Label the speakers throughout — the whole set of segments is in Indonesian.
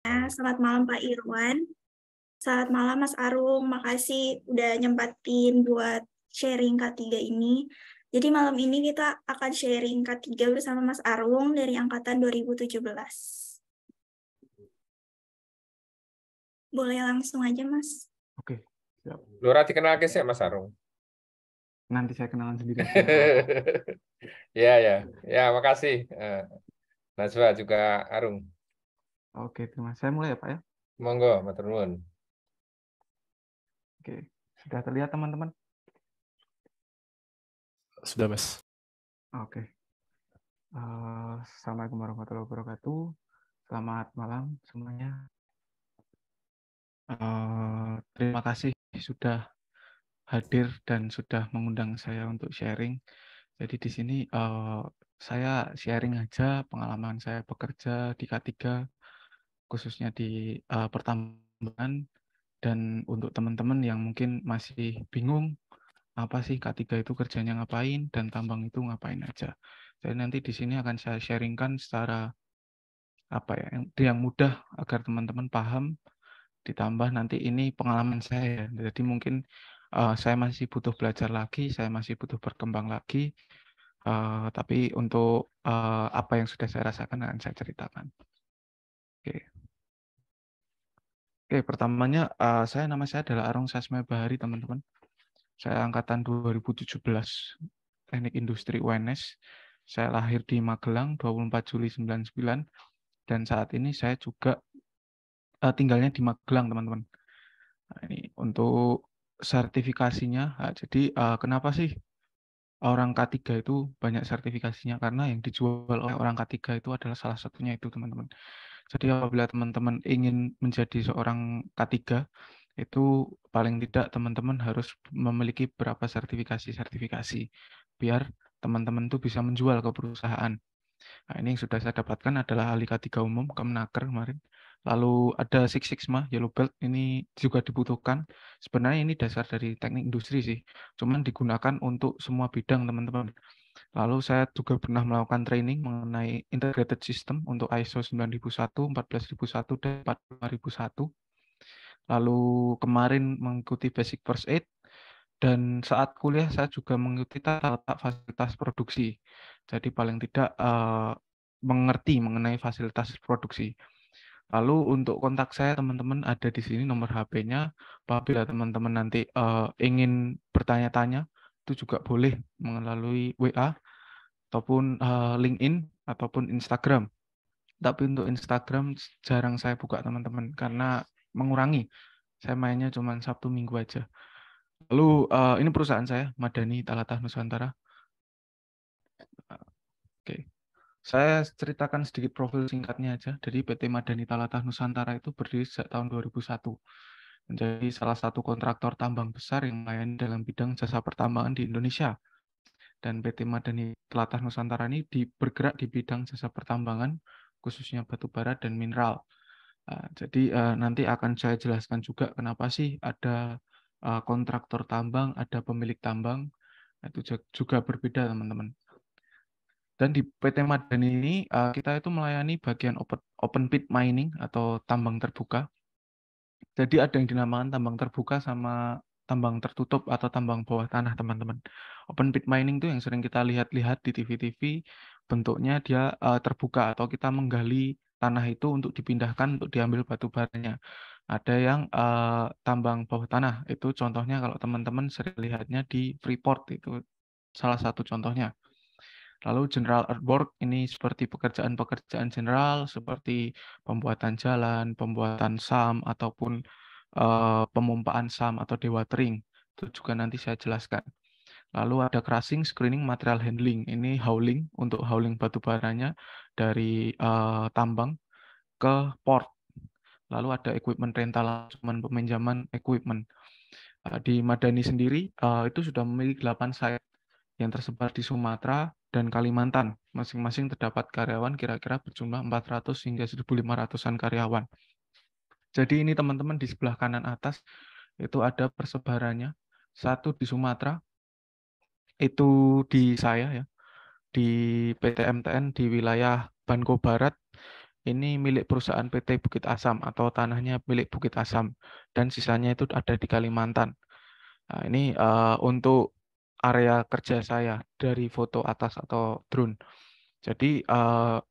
Speaker 1: Selamat malam Pak Irwan. Selamat malam Mas Arung. Makasih udah nyempatin buat sharing K3 ini. Jadi malam ini kita akan sharing K3 bersama Mas Arung dari angkatan 2017. Boleh langsung aja Mas.
Speaker 2: Oke, siap.
Speaker 3: Lura dikenal ke sih Mas Arung.
Speaker 2: Nanti saya kenalan sendiri.
Speaker 3: Ya, makasih. Najwa juga Arung.
Speaker 2: Oke, terima kasih. Saya mulai ya Pak ya.
Speaker 3: Monggo, matur nuwun.
Speaker 2: Oke, sudah terlihat teman-teman?
Speaker 4: Sudah, Mas.
Speaker 2: Oke. Assalamualaikum warahmatullahi wabarakatuh. Selamat malam semuanya. Terima kasih sudah hadir dan sudah mengundang saya untuk sharing. Jadi di sini saya sharing aja pengalaman saya bekerja di K3, khususnya di pertambangan. Dan untuk teman-teman yang mungkin masih bingung, apa sih K3 itu kerjanya ngapain dan tambang itu ngapain aja. Jadi nanti di sini akan saya sharingkan secara yang mudah agar teman-teman paham. Ditambah nanti ini pengalaman saya. Jadi mungkin saya masih butuh belajar lagi, saya masih butuh berkembang lagi. Tapi untuk apa yang sudah saya rasakan akan saya ceritakan. Oke, pertamanya nama saya adalah Arung Sasmaya Bahari, teman-teman. Saya angkatan 2017, Teknik Industri UNS. Saya lahir di Magelang 24 Juli 99 dan saat ini saya juga tinggalnya di Magelang, teman-teman. Nah, ini untuk sertifikasinya. Jadi kenapa sih orang K3 itu banyak sertifikasinya? Karena yang dijual oleh orang K3 itu adalah salah satunya itu, teman-teman. Jadi apabila teman-teman ingin menjadi seorang K3, itu paling tidak teman-teman harus memiliki beberapa sertifikasi biar teman-teman itu bisa menjual ke perusahaan. Nah, ini yang sudah saya dapatkan adalah ahli K3 umum, Kemenaker kemarin. Lalu ada Six Sigma, Yellow Belt, ini juga dibutuhkan. Sebenarnya ini dasar dari teknik industri sih, cuman digunakan untuk semua bidang, teman-teman. Lalu saya juga pernah melakukan training mengenai integrated system untuk ISO 9001, 14001, dan 45001. Lalu kemarin mengikuti basic first aid, dan saat kuliah saya juga mengikuti tata letak fasilitas produksi. Jadi paling tidak mengerti mengenai fasilitas produksi. Lalu untuk kontak saya, teman-teman, ada di sini nomor HP-nya. Apabila teman-teman nanti ingin bertanya-tanya, itu juga boleh melalui WA ataupun LinkedIn ataupun Instagram. Tapi untuk Instagram jarang saya buka, teman-teman, karena mengurangi. Saya mainnya cuma Sabtu Minggu aja. Lalu ini perusahaan saya, Madani Talatah Nusantara. Oke. Saya ceritakan sedikit profil singkatnya aja. Jadi PT Madani Talatah Nusantara itu berdiri sejak tahun 2001. Menjadi salah satu kontraktor tambang besar yang melayani dalam bidang jasa pertambangan di Indonesia. Dan PT Madani Talatah Nusantara ini bergerak di bidang jasa pertambangan, khususnya batu bara dan mineral. Jadi nanti akan saya jelaskan juga kenapa sih ada kontraktor tambang, ada pemilik tambang. Itu juga berbeda, teman-teman. Dan di PT Madani ini kita itu melayani bagian open pit mining atau tambang terbuka. Jadi ada yang dinamakan tambang terbuka sama tambang tertutup atau tambang bawah tanah, teman-teman. Open pit mining itu yang sering kita lihat-lihat di TV-TV, bentuknya dia terbuka atau kita menggali tanah itu untuk dipindahkan untuk diambil batu baranya. Ada yang tambang bawah tanah, itu contohnya kalau teman-teman sering lihatnya di Freeport, itu salah satu contohnya. Lalu general earthwork ini seperti pekerjaan-pekerjaan general seperti pembuatan jalan, pembuatan SAM ataupun pemompaan SAM atau dewatering. Itu juga nanti saya jelaskan. Lalu ada crushing, screening, material handling. Ini hauling untuk hauling batu baranya dari tambang ke port. Lalu ada equipment rental, cuman peminjaman equipment. Di Madani sendiri itu sudah memiliki 8 site yang tersebar di Sumatera dan Kalimantan. Masing-masing terdapat karyawan kira-kira berjumlah 400 hingga 1.500-an karyawan. Jadi ini teman-teman di sebelah kanan atas itu ada persebarannya. Satu di Sumatera, itu di saya ya, di PT MTN di wilayah Banko Barat, ini milik perusahaan PT Bukit Asam atau tanahnya milik Bukit Asam dan sisanya itu ada di Kalimantan. Nah, ini untuk area kerja saya dari foto atas atau drone. Jadi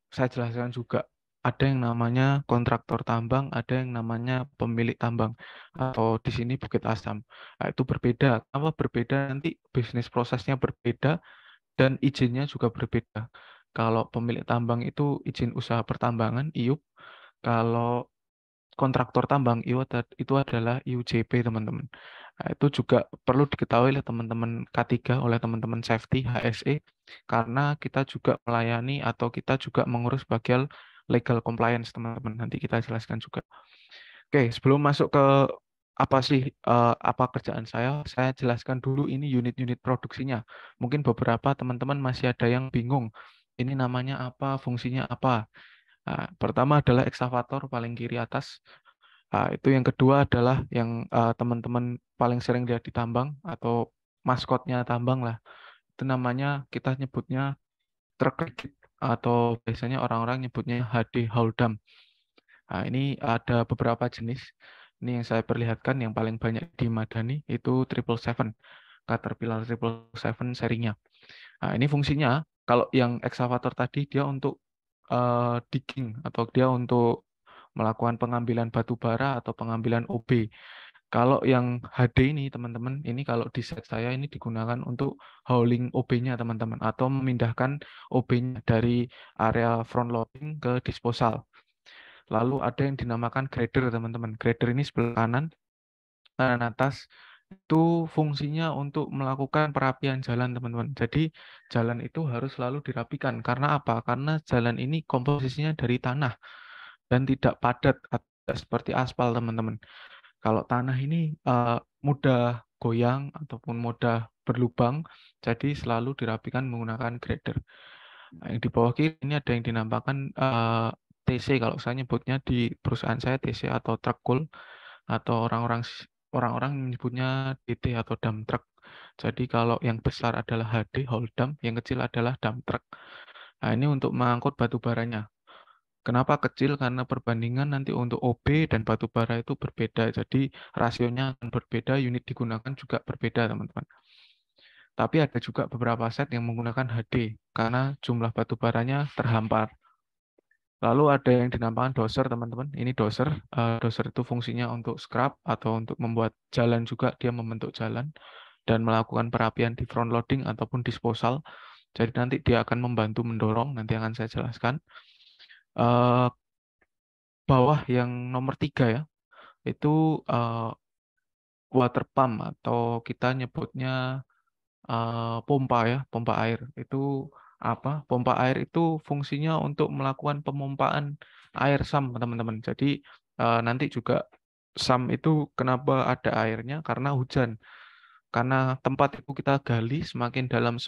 Speaker 2: saya jelaskan juga ada yang namanya kontraktor tambang, ada yang namanya pemilik tambang atau di sini Bukit Asam. Nah, itu berbeda. Apa berbeda? Nanti bisnis prosesnya berbeda dan izinnya juga berbeda. Kalau pemilik tambang itu izin usaha pertambangan (IUP), kalau kontraktor tambang itu adalah IUJP, teman-teman. Nah, itu juga perlu diketahui oleh teman-teman K3, oleh teman-teman safety HSE, karena kita juga melayani atau kita juga mengurus bagian legal compliance, teman-teman. Nanti kita jelaskan juga. Oke, sebelum masuk ke apa sih apa kerjaan saya jelaskan dulu ini unit-unit produksinya. Mungkin beberapa teman-teman masih ada yang bingung. Ini namanya apa, fungsinya apa. Nah, pertama adalah ekskavator paling kiri atas. Nah, itu yang kedua adalah yang teman-teman paling sering lihat di tambang atau maskotnya tambang lah. Itu namanya kita nyebutnya truk rigid atau biasanya orang-orang nyebutnya HD haul dump. Nah, ini ada beberapa jenis. Ini yang saya perlihatkan yang paling banyak di Madani itu 777, Caterpillar 777 serinya. Nah, ini fungsinya kalau yang ekskavator tadi dia untuk digging atau dia untuk melakukan pengambilan batu bara atau pengambilan OB. Kalau yang HD ini teman-teman, ini kalau di set saya ini digunakan untuk hauling OB-nya teman-teman atau memindahkan OB-nya dari area front loading ke disposal. Lalu ada yang dinamakan grader teman-teman. Grader ini sebelah kanan atas itu fungsinya untuk melakukan perapian jalan teman-teman. Jadi jalan itu harus selalu dirapikan. Karena apa? Karena jalan ini komposisinya dari tanah dan tidak padat atau seperti aspal teman-teman. Kalau tanah ini mudah goyang ataupun mudah berlubang, jadi selalu dirapikan menggunakan grader. Nah, yang di bawah kiri ini ada yang dinamakan TC, kalau saya nyebutnya di perusahaan saya TC atau truck call, atau orang-orang menyebutnya DT atau dump truck. Jadi kalau yang besar adalah HD haul dump, yang kecil adalah dump truck. Nah, ini untuk mengangkut batu baranya. Kenapa kecil? Karena perbandingan nanti untuk OB dan batu bara itu berbeda. Jadi rasionya akan berbeda, unit digunakan juga berbeda, teman-teman. Tapi ada juga beberapa set yang menggunakan HD karena jumlah batu baranya terhampar. Lalu ada yang dinamakan doser, teman-teman. Ini doser. Doser itu fungsinya untuk scrap atau untuk membuat jalan juga. Dia membentuk jalan dan melakukan perapian di front loading ataupun disposal. Jadi nanti dia akan membantu mendorong. Nanti akan saya jelaskan. Bawah yang nomor 3 ya, itu water pump atau kita nyebutnya pompa ya, pompa air. Itu apa? Pompa air itu fungsinya untuk melakukan pemompaan air SAM, teman-teman. Jadi nanti juga SAM itu kenapa ada airnya? Karena hujan. Karena tempat itu kita gali semakin dalam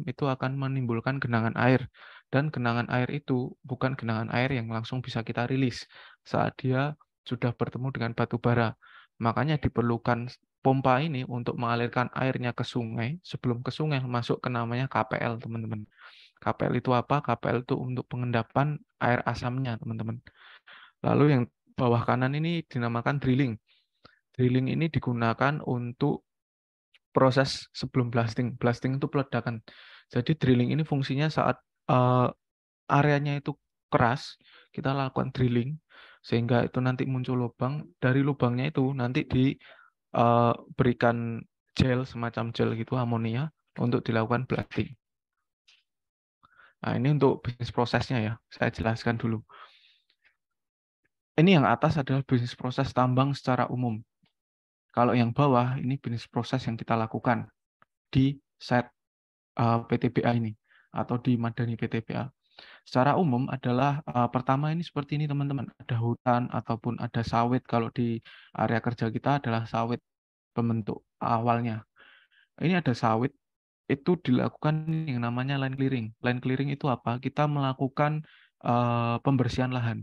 Speaker 2: itu akan menimbulkan genangan air. Dan genangan air itu bukan genangan air yang langsung bisa kita rilis saat dia sudah bertemu dengan batu bara. Makanya diperlukan pompa ini untuk mengalirkan airnya ke sungai, sebelum ke sungai masuk ke namanya KPL, teman-teman. KPL itu apa? KPL itu untuk pengendapan air asamnya, teman-teman. Lalu yang bawah kanan ini dinamakan drilling. Drilling ini digunakan untuk proses sebelum blasting. Blasting itu peledakan. Jadi drilling ini fungsinya saat areanya itu keras, kita lakukan drilling sehingga itu nanti muncul lubang. Dari lubangnya itu nanti diberikan gel, semacam gel gitu, amonia untuk dilakukan blasting. Nah, ini untuk bisnis prosesnya ya. Saya jelaskan dulu. Ini yang atas adalah bisnis proses tambang secara umum. Kalau yang bawah ini bisnis proses yang kita lakukan di site PTBA ini atau di Madani PTBA. Secara umum adalah pertama ini seperti ini teman-teman, ada hutan ataupun ada sawit. Kalau di area kerja kita adalah sawit pembentuk awalnya. Ini ada sawit, itu dilakukan yang namanya land clearing. Land clearing itu apa? Kita melakukan pembersihan lahan.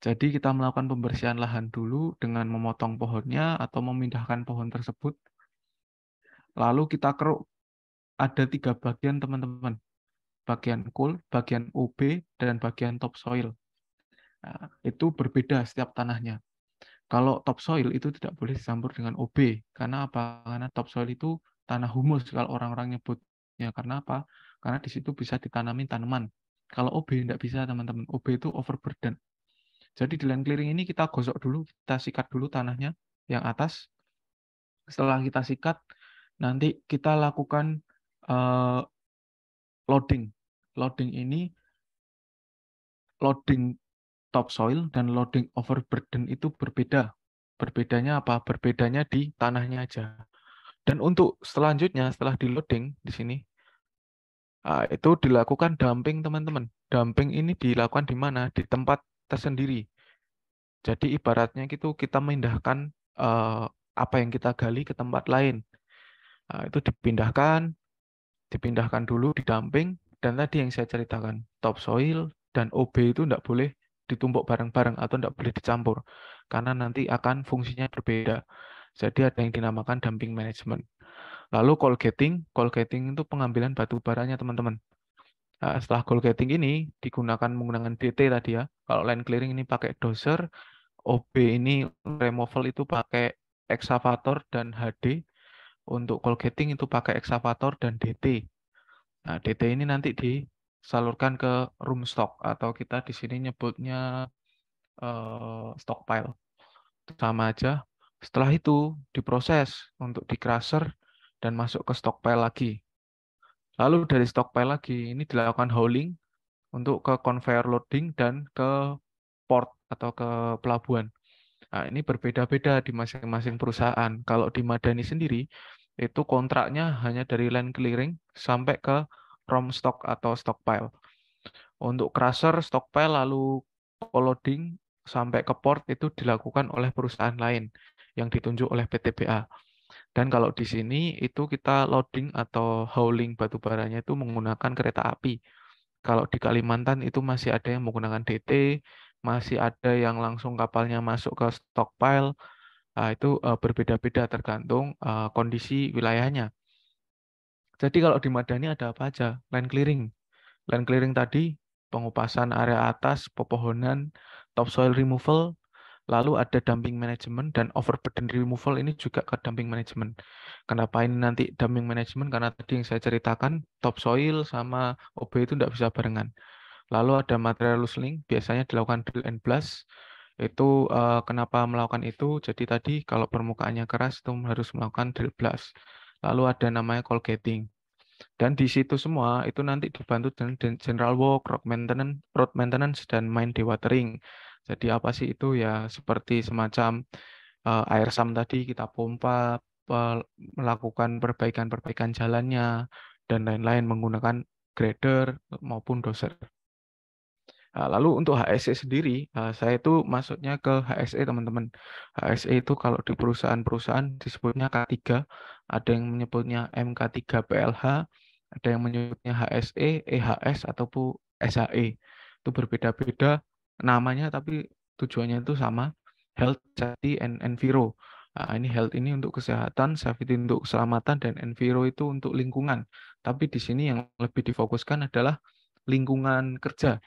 Speaker 2: Jadi kita melakukan pembersihan lahan dulu dengan memotong pohonnya atau memindahkan pohon tersebut. Lalu kita keruk. Ada 3 bagian teman-teman. Bagian cool, bagian UB, dan bagian topsoil. Nah, itu berbeda setiap tanahnya. Kalau topsoil itu tidak boleh dicampur dengan OB. Karena apa? Karena topsoil itu tanah humus kalau orang-orang nyebutnya. Karena apa? Karena di situ bisa ditanamin tanaman. Kalau OB tidak bisa, teman-teman. OB itu overburden. Jadi di land clearing ini kita gosok dulu, kita sikat dulu tanahnya yang atas. Setelah kita sikat, nanti kita lakukan loading. Loading ini, loading topsoil dan loading overburden itu berbeda. Berbedanya apa? Berbedanya di tanahnya aja. Dan untuk selanjutnya, setelah di loading di sini, itu dilakukan dumping, teman-teman. Dumping ini dilakukan di mana? Di tempat tersendiri. Jadi ibaratnya gitu kita memindahkan apa yang kita gali ke tempat lain. Itu dipindahkan dulu, didamping, dan tadi yang saya ceritakan, topsoil dan OB itu tidak boleh ditumpuk bareng-bareng atau tidak boleh dicampur, karena nanti akan fungsinya berbeda. Jadi ada yang dinamakan dumping management. Lalu colgating itu pengambilan batu baranya, teman-teman. Nah, setelah colgating ini menggunakan DT tadi ya. Kalau land clearing ini pakai dozer, OB ini removal itu pakai excavator dan HD. Untuk colgating itu pakai excavator dan DT. Nah, DT ini nanti disalurkan ke room stock atau kita di sini nyebutnya stockpile. Sama aja. Setelah itu diproses untuk di crusher dan masuk ke stockpile lagi. Lalu dari stockpile lagi ini dilakukan hauling untuk ke conveyor loading dan ke port atau ke pelabuhan. Nah, ini berbeda-beda di masing-masing perusahaan. Kalau di Madani sendiri, itu kontraknya hanya dari land clearing sampai ke ROM stock atau stockpile. Untuk crusher, stockpile, lalu loading sampai ke port itu dilakukan oleh perusahaan lain yang ditunjuk oleh PTBA. Dan kalau di sini itu kita loading atau hauling batu baranya itu menggunakan kereta api. Kalau di Kalimantan itu masih ada yang menggunakan DT, masih ada yang langsung kapalnya masuk ke stockpile. Itu berbeda-beda tergantung kondisi wilayahnya. Jadi kalau di Madani ada apa aja? Land clearing. Land clearing tadi, pengupasan area atas, pepohonan, topsoil removal, lalu ada dumping management dan overburden removal ini juga ke dumping management. Kenapa ini nanti dumping management? Karena tadi yang saya ceritakan, topsoil sama OB itu tidak bisa barengan. Lalu ada material loosening, biasanya dilakukan drill and blast. Itu kenapa melakukan itu? Jadi tadi kalau permukaannya keras itu harus melakukan drill blast. Lalu ada namanya colgating. Dan di situ semua itu nanti dibantu dengan general work, road maintenance dan mine dewatering. Jadi apa sih itu ya seperti semacam air SAM tadi kita pompa, melakukan perbaikan-perbaikan jalannya dan lain-lain menggunakan grader maupun dozer. Lalu untuk HSE sendiri, saya itu masuknya ke HSE, teman-teman. HSE itu kalau di perusahaan-perusahaan disebutnya K3, ada yang menyebutnya MK3 PLH, ada yang menyebutnya HSE, EHS, ataupun SHE. Itu berbeda-beda namanya, tapi tujuannya itu sama, health, safety, and enviro. Ini health ini untuk kesehatan, safety untuk keselamatan, dan enviro itu untuk lingkungan. Tapi di sini yang lebih difokuskan adalah lingkungan kerja,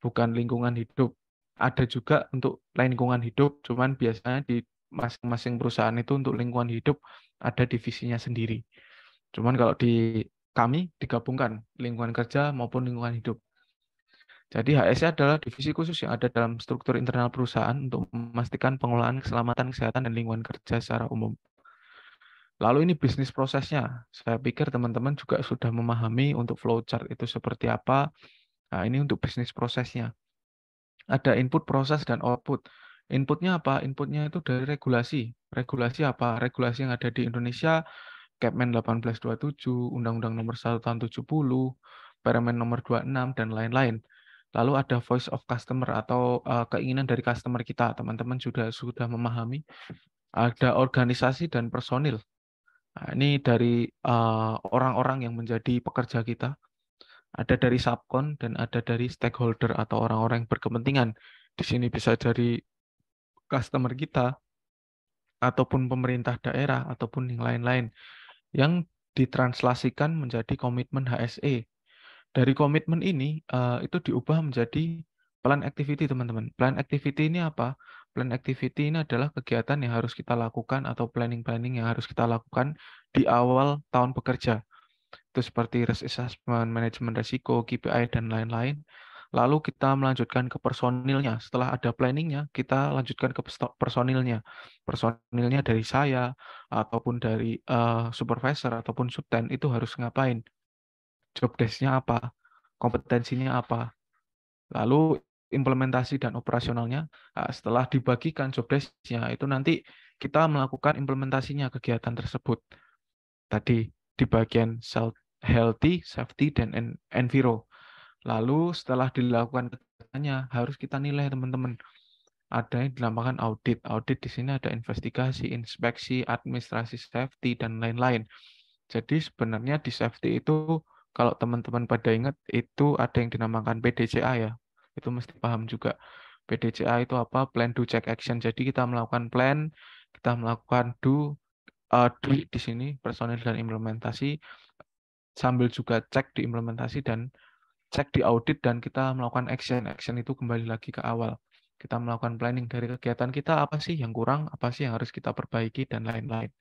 Speaker 2: bukan lingkungan hidup. Ada juga untuk lingkungan hidup, cuman biasanya di masing-masing perusahaan itu untuk lingkungan hidup ada divisinya sendiri. Cuman kalau di kami digabungkan lingkungan kerja maupun lingkungan hidup. Jadi HSE adalah divisi khusus yang ada dalam struktur internal perusahaan untuk memastikan pengelolaan keselamatan, kesehatan, dan lingkungan kerja secara umum. Lalu ini bisnis prosesnya. Saya pikir teman-teman juga sudah memahami untuk flowchart itu seperti apa. Nah, ini untuk bisnis prosesnya. Ada input, proses, dan output. Inputnya apa? Inputnya itu dari regulasi. Regulasi apa? Regulasi yang ada di Indonesia, Kepmen 1827, Undang-Undang Nomor 1 Tahun 70, Permen Nomor 26, dan lain-lain. Lalu ada voice of customer atau keinginan dari customer kita. Teman-teman sudah memahami. Ada organisasi dan personil. Nah, ini dari orang-orang yang menjadi pekerja kita. Ada dari subkon dan ada dari stakeholder atau orang-orang yang berkepentingan. Di sini bisa dari customer kita, ataupun pemerintah daerah, ataupun yang lain-lain, yang ditranslasikan menjadi komitmen HSE. Dari komitmen ini, itu diubah menjadi Plan activity, teman-teman. Plan activity ini apa? Plan activity ini adalah kegiatan yang harus kita lakukan atau planning-planning yang harus kita lakukan di awal tahun bekerja. Itu seperti risk assessment, manajemen risiko, KPI, dan lain-lain. Lalu kita melanjutkan ke personilnya. Setelah ada planningnya, kita lanjutkan ke personilnya. Personilnya dari saya, ataupun dari supervisor, ataupun subten, itu harus ngapain? Job desk-nya apa? Kompetensinya apa? Lalu implementasi dan operasionalnya, setelah dibagikan job desk-nya, itu nanti kita melakukan implementasinya kegiatan tersebut. Tadi di bagian healthy, safety, dan enviro. Lalu setelah dilakukan kegiatannya, harus kita nilai teman-teman. Ada yang dinamakan audit. Audit di sini ada investigasi, inspeksi, administrasi safety, dan lain-lain. Jadi sebenarnya di safety itu, kalau teman-teman pada ingat, itu ada yang dinamakan PDCA ya. Itu mesti paham juga. PDCA itu apa? Plan, do, check, action. Jadi kita melakukan plan, kita melakukan do di sini, personil dan implementasi, sambil juga cek di implementasi dan cek di audit, dan kita melakukan action. Action itu kembali lagi ke awal. Kita melakukan planning dari kegiatan kita, apa sih yang kurang, apa sih yang harus kita perbaiki, dan lain-lain.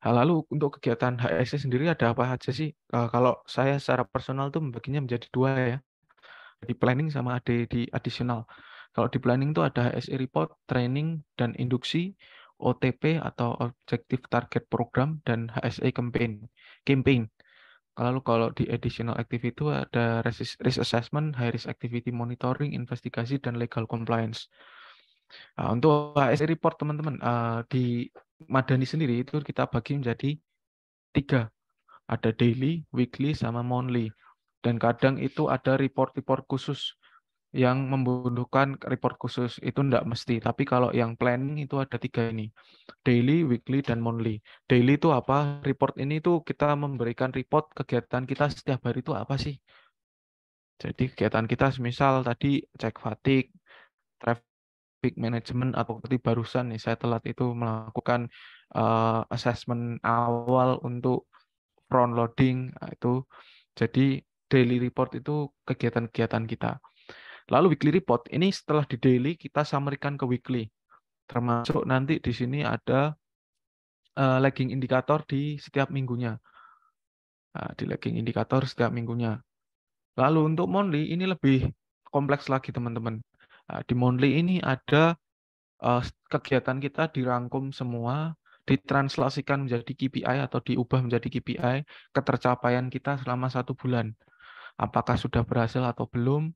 Speaker 2: Lalu untuk kegiatan HSE sendiri ada apa aja sih? Kalau saya secara personal tuh membaginya menjadi dua ya, di planning sama ada di additional. Kalau di planning tuh ada HSE report, training, dan induksi, OTP atau Objective Target Program, dan HSE campaign. Lalu kalau di additional activity itu ada risk assessment, high risk activity monitoring, investigasi, dan legal compliance. Untuk HSE report teman-teman, di Madani sendiri itu kita bagi menjadi 3. Ada daily, weekly, sama monthly. Dan kadang itu ada report-report khusus yang membutuhkan report khusus. Itu enggak mesti. Tapi kalau yang planning itu ada 3 ini. Daily, weekly, dan monthly. Daily itu apa? Report ini tuh kita memberikan report kegiatan kita setiap hari itu apa sih? Jadi kegiatan kita misal tadi cek fatigue, traffic management, atau seperti barusan nih saya telat itu melakukan assessment awal untuk front loading, itu jadi daily report itu kegiatan-kegiatan kita. Lalu weekly report ini setelah di daily kita summary-kan ke weekly, termasuk nanti di sini ada lagging indikator di setiap minggunya. Di lagging indikator setiap minggunya. Lalu untuk monthly ini lebih kompleks lagi teman-teman. Di monthly ini ada kegiatan kita dirangkum semua, ditranslasikan menjadi KPI atau diubah menjadi KPI, ketercapaian kita selama 1 bulan. Apakah sudah berhasil atau belum,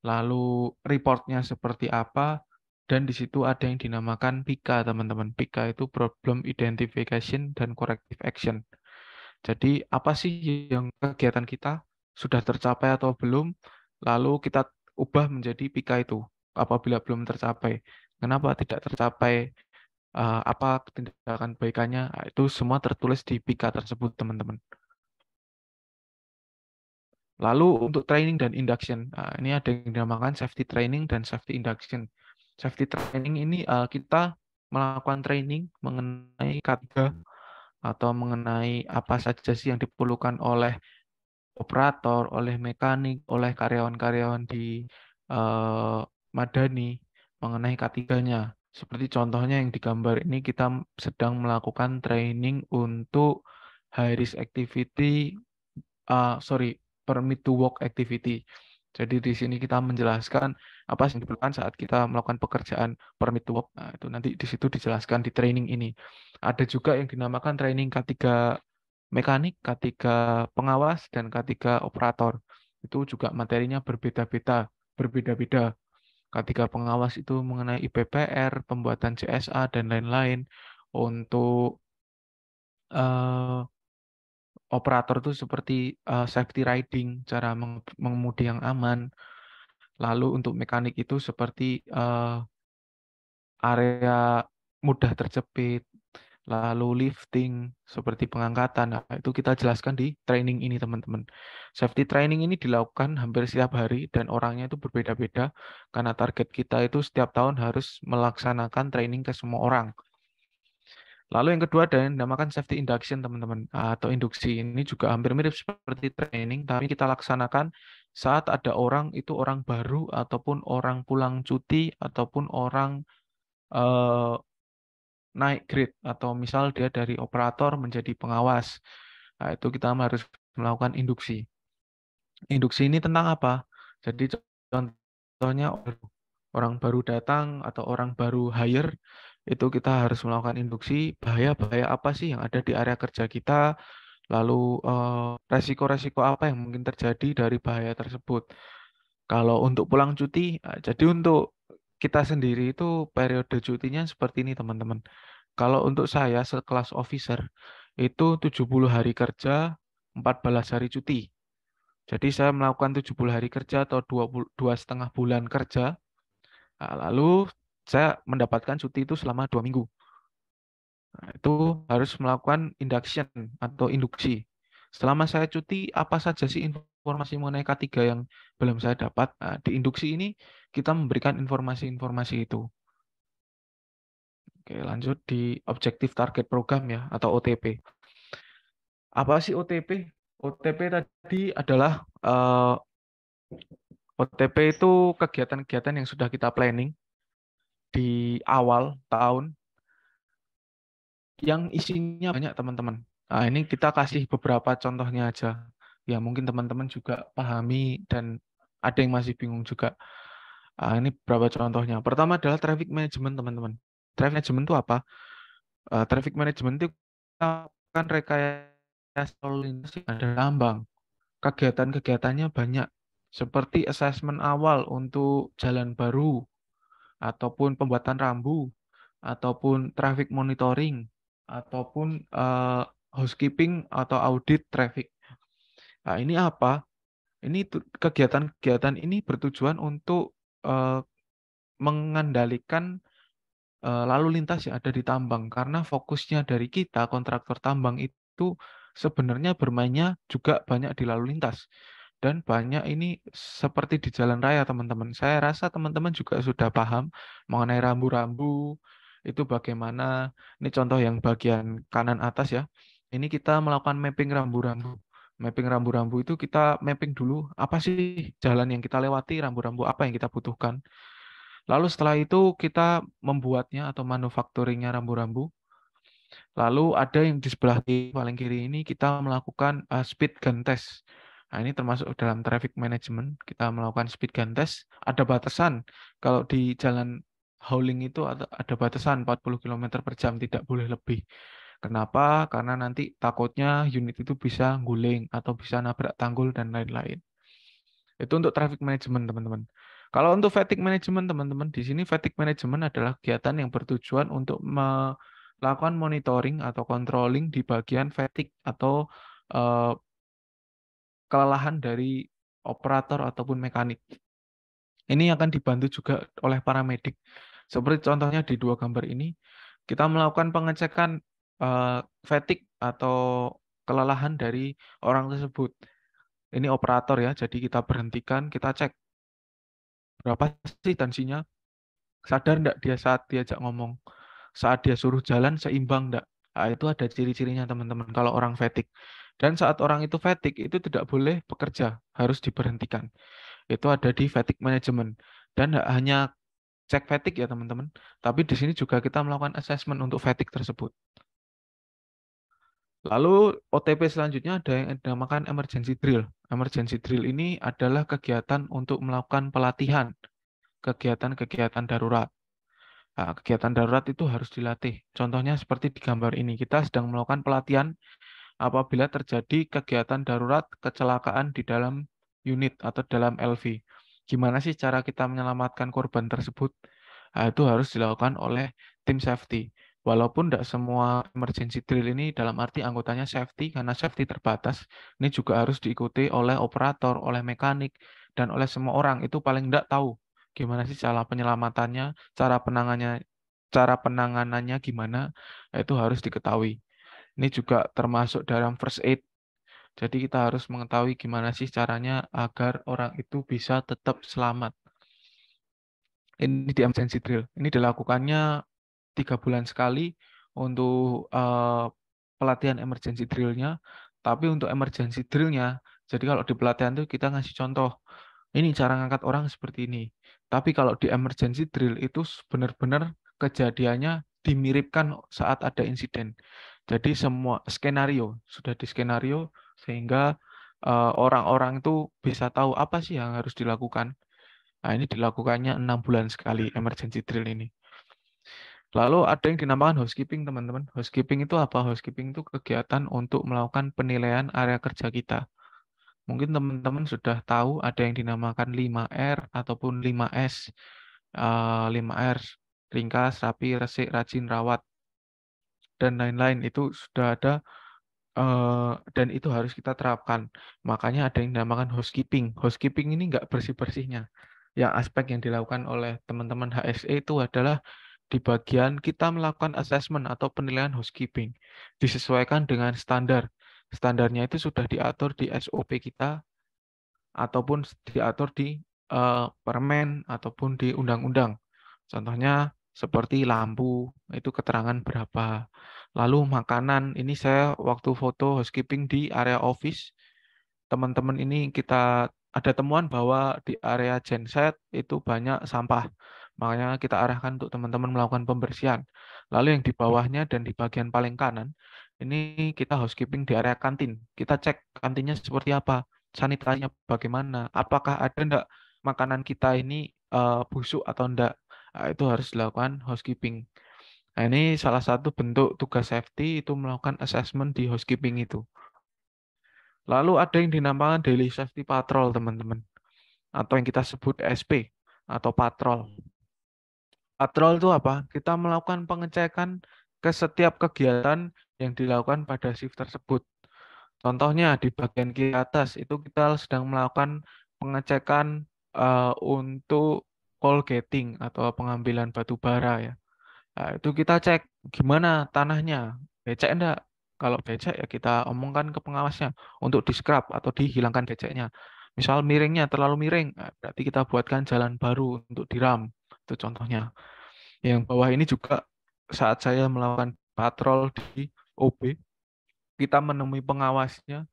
Speaker 2: lalu reportnya seperti apa, dan di situ ada yang dinamakan PIKA, teman-teman. PIKA itu Problem Identification dan Corrective Action. Jadi apa sih yang kegiatan kita sudah tercapai atau belum, lalu kita ubah menjadi PIKA itu apabila belum tercapai. Kenapa tidak tercapai, apa tindakan baikannya, itu semua tertulis di PIKA tersebut, teman-teman. Lalu untuk training dan induction, ini ada yang dinamakan safety training dan safety induction. Safety training ini kita melakukan training mengenai K3 atau mengenai apa saja sih yang diperlukan oleh operator, oleh mekanik, oleh karyawan-karyawan di Madani mengenai K3-nya. Seperti contohnya yang digambar ini, kita sedang melakukan training untuk high risk activity, permit to work activity. Jadi di sini kita menjelaskan apa yang diperlukan saat kita melakukan pekerjaan permit to work. Nah, itu nanti di situ dijelaskan di training ini. Ada juga yang dinamakan training K3 mekanik, K3 pengawas, dan K3 operator. Itu juga materinya berbeda-beda. K3 pengawas itu mengenai IPPR, pembuatan CSA, dan lain-lain. Untuk operator itu seperti safety riding, cara mengemudi yang aman. Lalu untuk mekanik itu seperti area mudah terjepit, lalu lifting, seperti pengangkatan. Nah, itu kita jelaskan di training ini, teman-teman. Safety training ini dilakukan hampir setiap hari dan orangnya itu berbeda-beda karena target kita itu setiap tahun harus melaksanakan training ke semua orang. Lalu yang kedua ada yang dinamakan safety induction, teman-teman, atau induksi. Ini juga hampir mirip seperti training, tapi kita laksanakan saat ada orang, itu orang baru, ataupun orang pulang cuti, ataupun orang naik grade, atau misal dia dari operator menjadi pengawas. Nah, itu kita harus melakukan induksi. Induksi ini tentang apa? Jadi contohnya orang baru datang atau orang baru hire, itu kita harus melakukan induksi, bahaya-bahaya apa sih yang ada di area kerja kita, lalu resiko-resiko apa yang mungkin terjadi dari bahaya tersebut. Kalau untuk pulang cuti, jadi untuk kita sendiri itu periode cutinya seperti ini, teman-teman. Kalau untuk saya sekelas officer, itu 70 hari kerja, 14 hari cuti. Jadi saya melakukan 70 hari kerja atau 2,5 bulan kerja, lalu saya mendapatkan cuti itu selama 2 minggu. Nah, itu harus melakukan induction atau induksi. Selama saya cuti, apa saja sih informasi mengenai K3 yang belum saya dapat? Nah, di induksi ini kita memberikan informasi-informasi itu. Oke, lanjut di Objective Target Program ya, atau OTP. Apa sih OTP? OTP tadi adalah OTP itu kegiatan-kegiatan yang sudah kita planning di awal tahun yang isinya banyak, teman-teman. Nah, ini kita kasih beberapa contohnya aja. Ya, mungkin teman-teman juga pahami dan ada yang masih bingung juga. Ini beberapa contohnya. Pertama adalah traffic management, teman-teman. Traffic management itu apa? Traffic management itu kita kan rekayasa lalu lintas yang ada tambang. Kegiatan-kegiatannya banyak, seperti assessment awal untuk jalan baru, ataupun pembuatan rambu, ataupun traffic monitoring, ataupun housekeeping atau audit traffic. Nah, ini apa? Ini kegiatan-kegiatan ini bertujuan untuk mengendalikan lalu lintas yang ada di tambang, karena fokusnya dari kita kontraktor tambang itu sebenarnya bermainnya juga banyak di lalu lintas dan banyak ini seperti di jalan raya, teman-teman. Saya rasa teman-teman juga sudah paham mengenai rambu-rambu itu bagaimana. Ini contoh yang bagian kanan atas ya. Ini kita melakukan mapping rambu-rambu. Mapping rambu-rambu itu kita mapping dulu apa sih jalan yang kita lewati, rambu-rambu apa yang kita butuhkan. Lalu setelah itu kita membuatnya atau manufacturingnya rambu-rambu. Lalu ada yang di sebelah paling kiri ini kita melakukan speed gun test. Nah, ini termasuk dalam traffic management. Kita melakukan speed gun test. Ada batasan. Kalau di jalan hauling itu ada batasan 40 km per jam, tidak boleh lebih. Kenapa? Karena nanti takutnya unit itu bisa guling atau bisa nabrak tanggul dan lain-lain. Itu untuk traffic management, teman-teman. Kalau untuk fatigue management, teman-teman, di sini fatigue management adalah kegiatan yang bertujuan untuk melakukan monitoring atau controlling di bagian fatigue atau kelelahan dari operator ataupun mekanik. Ini akan dibantu juga oleh paramedik. Seperti contohnya di dua gambar ini, kita melakukan pengecekan fatigue atau kelelahan dari orang tersebut. Ini operator ya, jadi kita berhentikan, kita cek berapa sih tensinya, sadar enggak dia saat diajak ngomong, saat dia suruh jalan seimbang enggak. Nah, itu ada ciri-cirinya, teman-teman, kalau orang fatigue. Dan saat orang itu fatigue, itu tidak boleh bekerja, harus diberhentikan. Itu ada di fatigue management. Dan enggak hanya cek fatigue ya, teman-teman, tapi di sini juga kita melakukan assessment untuk fatigue tersebut. Lalu OTP selanjutnya ada yang dinamakan emergency drill. Emergency drill ini adalah kegiatan untuk melakukan pelatihan kegiatan-kegiatan darurat. Nah, kegiatan darurat itu harus dilatih. Contohnya seperti di gambar ini, kita sedang melakukan pelatihan apabila terjadi kegiatan darurat kecelakaan di dalam unit atau dalam LV. Gimana sih cara kita menyelamatkan korban tersebut? Nah, itu harus dilakukan oleh tim safety. Walaupun tidak semua emergency drill ini dalam arti anggotanya safety, karena safety terbatas, ini juga harus diikuti oleh operator, oleh mekanik, dan oleh semua orang. Itu paling tidak tahu gimana sih cara penyelamatannya, cara penanganannya gimana, itu harus diketahui. Ini juga termasuk dalam first aid. Jadi kita harus mengetahui gimana sih caranya agar orang itu bisa tetap selamat. Ini di emergency drill. Ini dilakukannya 3 bulan sekali untuk pelatihan emergency drill-nya, tapi untuk emergency drill-nya, jadi kalau di pelatihan itu kita ngasih contoh, ini cara ngangkat orang seperti ini. Tapi kalau di emergency drill itu benar-benar kejadiannya dimiripkan saat ada insiden. Jadi semua skenario sudah di skenario sehingga orang-orang itu bisa tahu apa sih yang harus dilakukan. Nah, ini dilakukannya 6 bulan sekali emergency drill ini. Lalu ada yang dinamakan housekeeping, teman-teman. Housekeeping itu apa? Housekeeping itu kegiatan untuk melakukan penilaian area kerja kita. Mungkin teman-teman sudah tahu ada yang dinamakan 5R ataupun 5S. 5R, ringkas, rapi, resik, rajin, rawat, dan lain-lain. Itu sudah ada dan itu harus kita terapkan. Makanya ada yang dinamakan housekeeping. Housekeeping ini nggak bersih-bersihnya. Yang aspek yang dilakukan oleh teman-teman HSE itu adalah di bagian kita melakukan assessment atau penilaian housekeeping. Disesuaikan dengan standar. Standarnya itu sudah diatur di SOP kita ataupun diatur di permen ataupun di undang-undang. Contohnya seperti lampu, itu keterangan berapa. Lalu makanan, ini saya waktu foto housekeeping di area office, teman-teman ini kita ada temuan bahwa di area genset itu banyak sampah. Makanya kita arahkan untuk teman-teman melakukan pembersihan. Lalu yang di bawahnya dan di bagian paling kanan, ini kita housekeeping di area kantin. Kita cek kantinnya seperti apa, sanitasinya bagaimana, apakah ada enggak makanan kita ini busuk atau enggak. Nah, itu harus dilakukan housekeeping. Nah, ini salah satu bentuk tugas safety itu melakukan assessment di housekeeping itu. Lalu ada yang dinamakan daily safety patrol, teman-teman. Atau yang kita sebut SP atau patrol. Patrol itu apa? Kita melakukan pengecekan ke setiap kegiatan yang dilakukan pada shift tersebut. Contohnya di bagian kiri atas itu kita sedang melakukan pengecekan untuk coal getting atau pengambilan batu bara ya. Nah, itu kita cek gimana tanahnya, becek enggak? Kalau becek ya kita omongkan ke pengawasnya untuk di-scrub atau dihilangkan beceknya. Misal miringnya terlalu miring, nah, berarti kita buatkan jalan baru untuk diram. Itu contohnya. Yang bawah ini juga saat saya melakukan patrol di OB, kita menemui pengawasnya.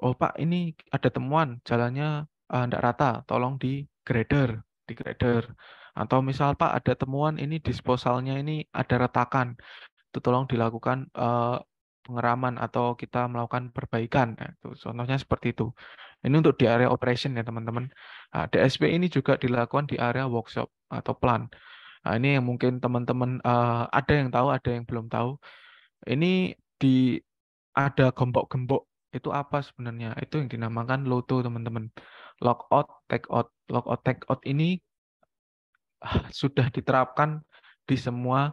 Speaker 2: Oh Pak, ini ada temuan jalannya enggak rata, tolong di grader. Atau misal Pak ada temuan ini disposalnya ini ada retakan, itu tolong dilakukan pengeraman atau kita melakukan perbaikan. Nah, itu contohnya seperti itu. Ini untuk di area operation ya teman-teman. Nah, DSP ini juga dilakukan di area workshop atau plan. Nah, ini yang mungkin teman-teman ada yang tahu, ada yang belum tahu. Ini di ada gembok-gembok itu apa sebenarnya? Itu yang dinamakan LOTO, teman-teman. Lockout, take out. Lockout, take out ini sudah diterapkan di semua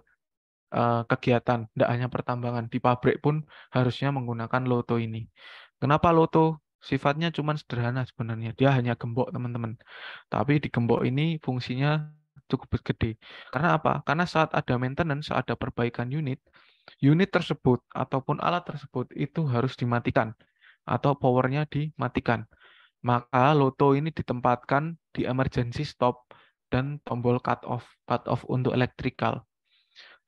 Speaker 2: kegiatan, tidak hanya pertambangan. Di pabrik pun harusnya menggunakan LOTO ini. Kenapa LOTO? Sifatnya cuma sederhana sebenarnya. Dia hanya gembok, teman-teman. Tapi di gembok ini fungsinya cukup gede. Karena apa? Karena saat ada maintenance, saat ada perbaikan unit, unit tersebut ataupun alat tersebut itu harus dimatikan atau powernya dimatikan. Maka LOTO ini ditempatkan di emergency stop dan tombol cut off untuk electrical.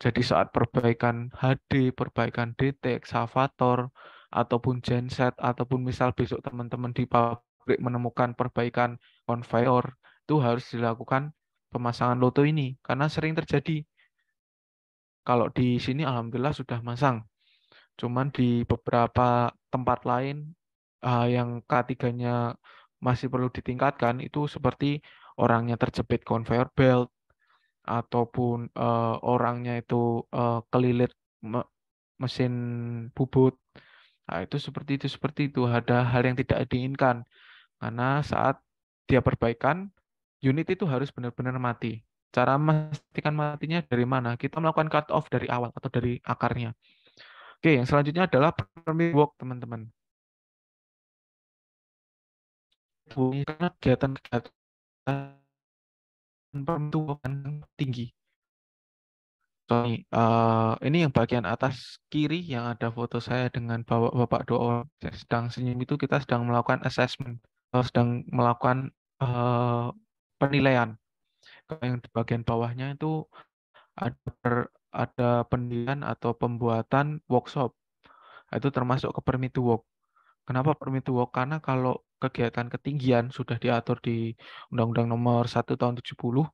Speaker 2: Jadi saat perbaikan HD, perbaikan DT, excavator, ataupun genset, ataupun misal besok teman-teman di pabrik menemukan perbaikan konveyor, itu harus dilakukan pemasangan LOTO ini. Karena sering terjadi. Kalau di sini alhamdulillah sudah masang. Cuman di beberapa tempat lain yang K3-nya masih perlu ditingkatkan, itu seperti orangnya terjepit conveyor belt, ataupun orangnya itu kelilit mesin bubut. Nah, itu seperti itu. Ada hal yang tidak diinginkan karena saat dia perbaikan unit itu harus benar-benar mati. Cara memastikan matinya dari mana? Kita melakukan cut off dari awal atau dari akarnya. Oke, yang selanjutnya adalah permit work, teman-teman. Karena kegiatan-kegiatan permit work yang tinggi. Ini yang bagian atas kiri yang ada foto saya dengan bapak dua orang sedang senyum, itu kita sedang melakukan assessment, sedang melakukan penilaian. Yang di bagian bawahnya itu ada ada pendirian atau pembuatan workshop. Itu termasuk ke permit to work. Kenapa permit to work? Karena kalau kegiatan ketinggian sudah diatur di Undang-Undang Nomor 1 Tahun 70,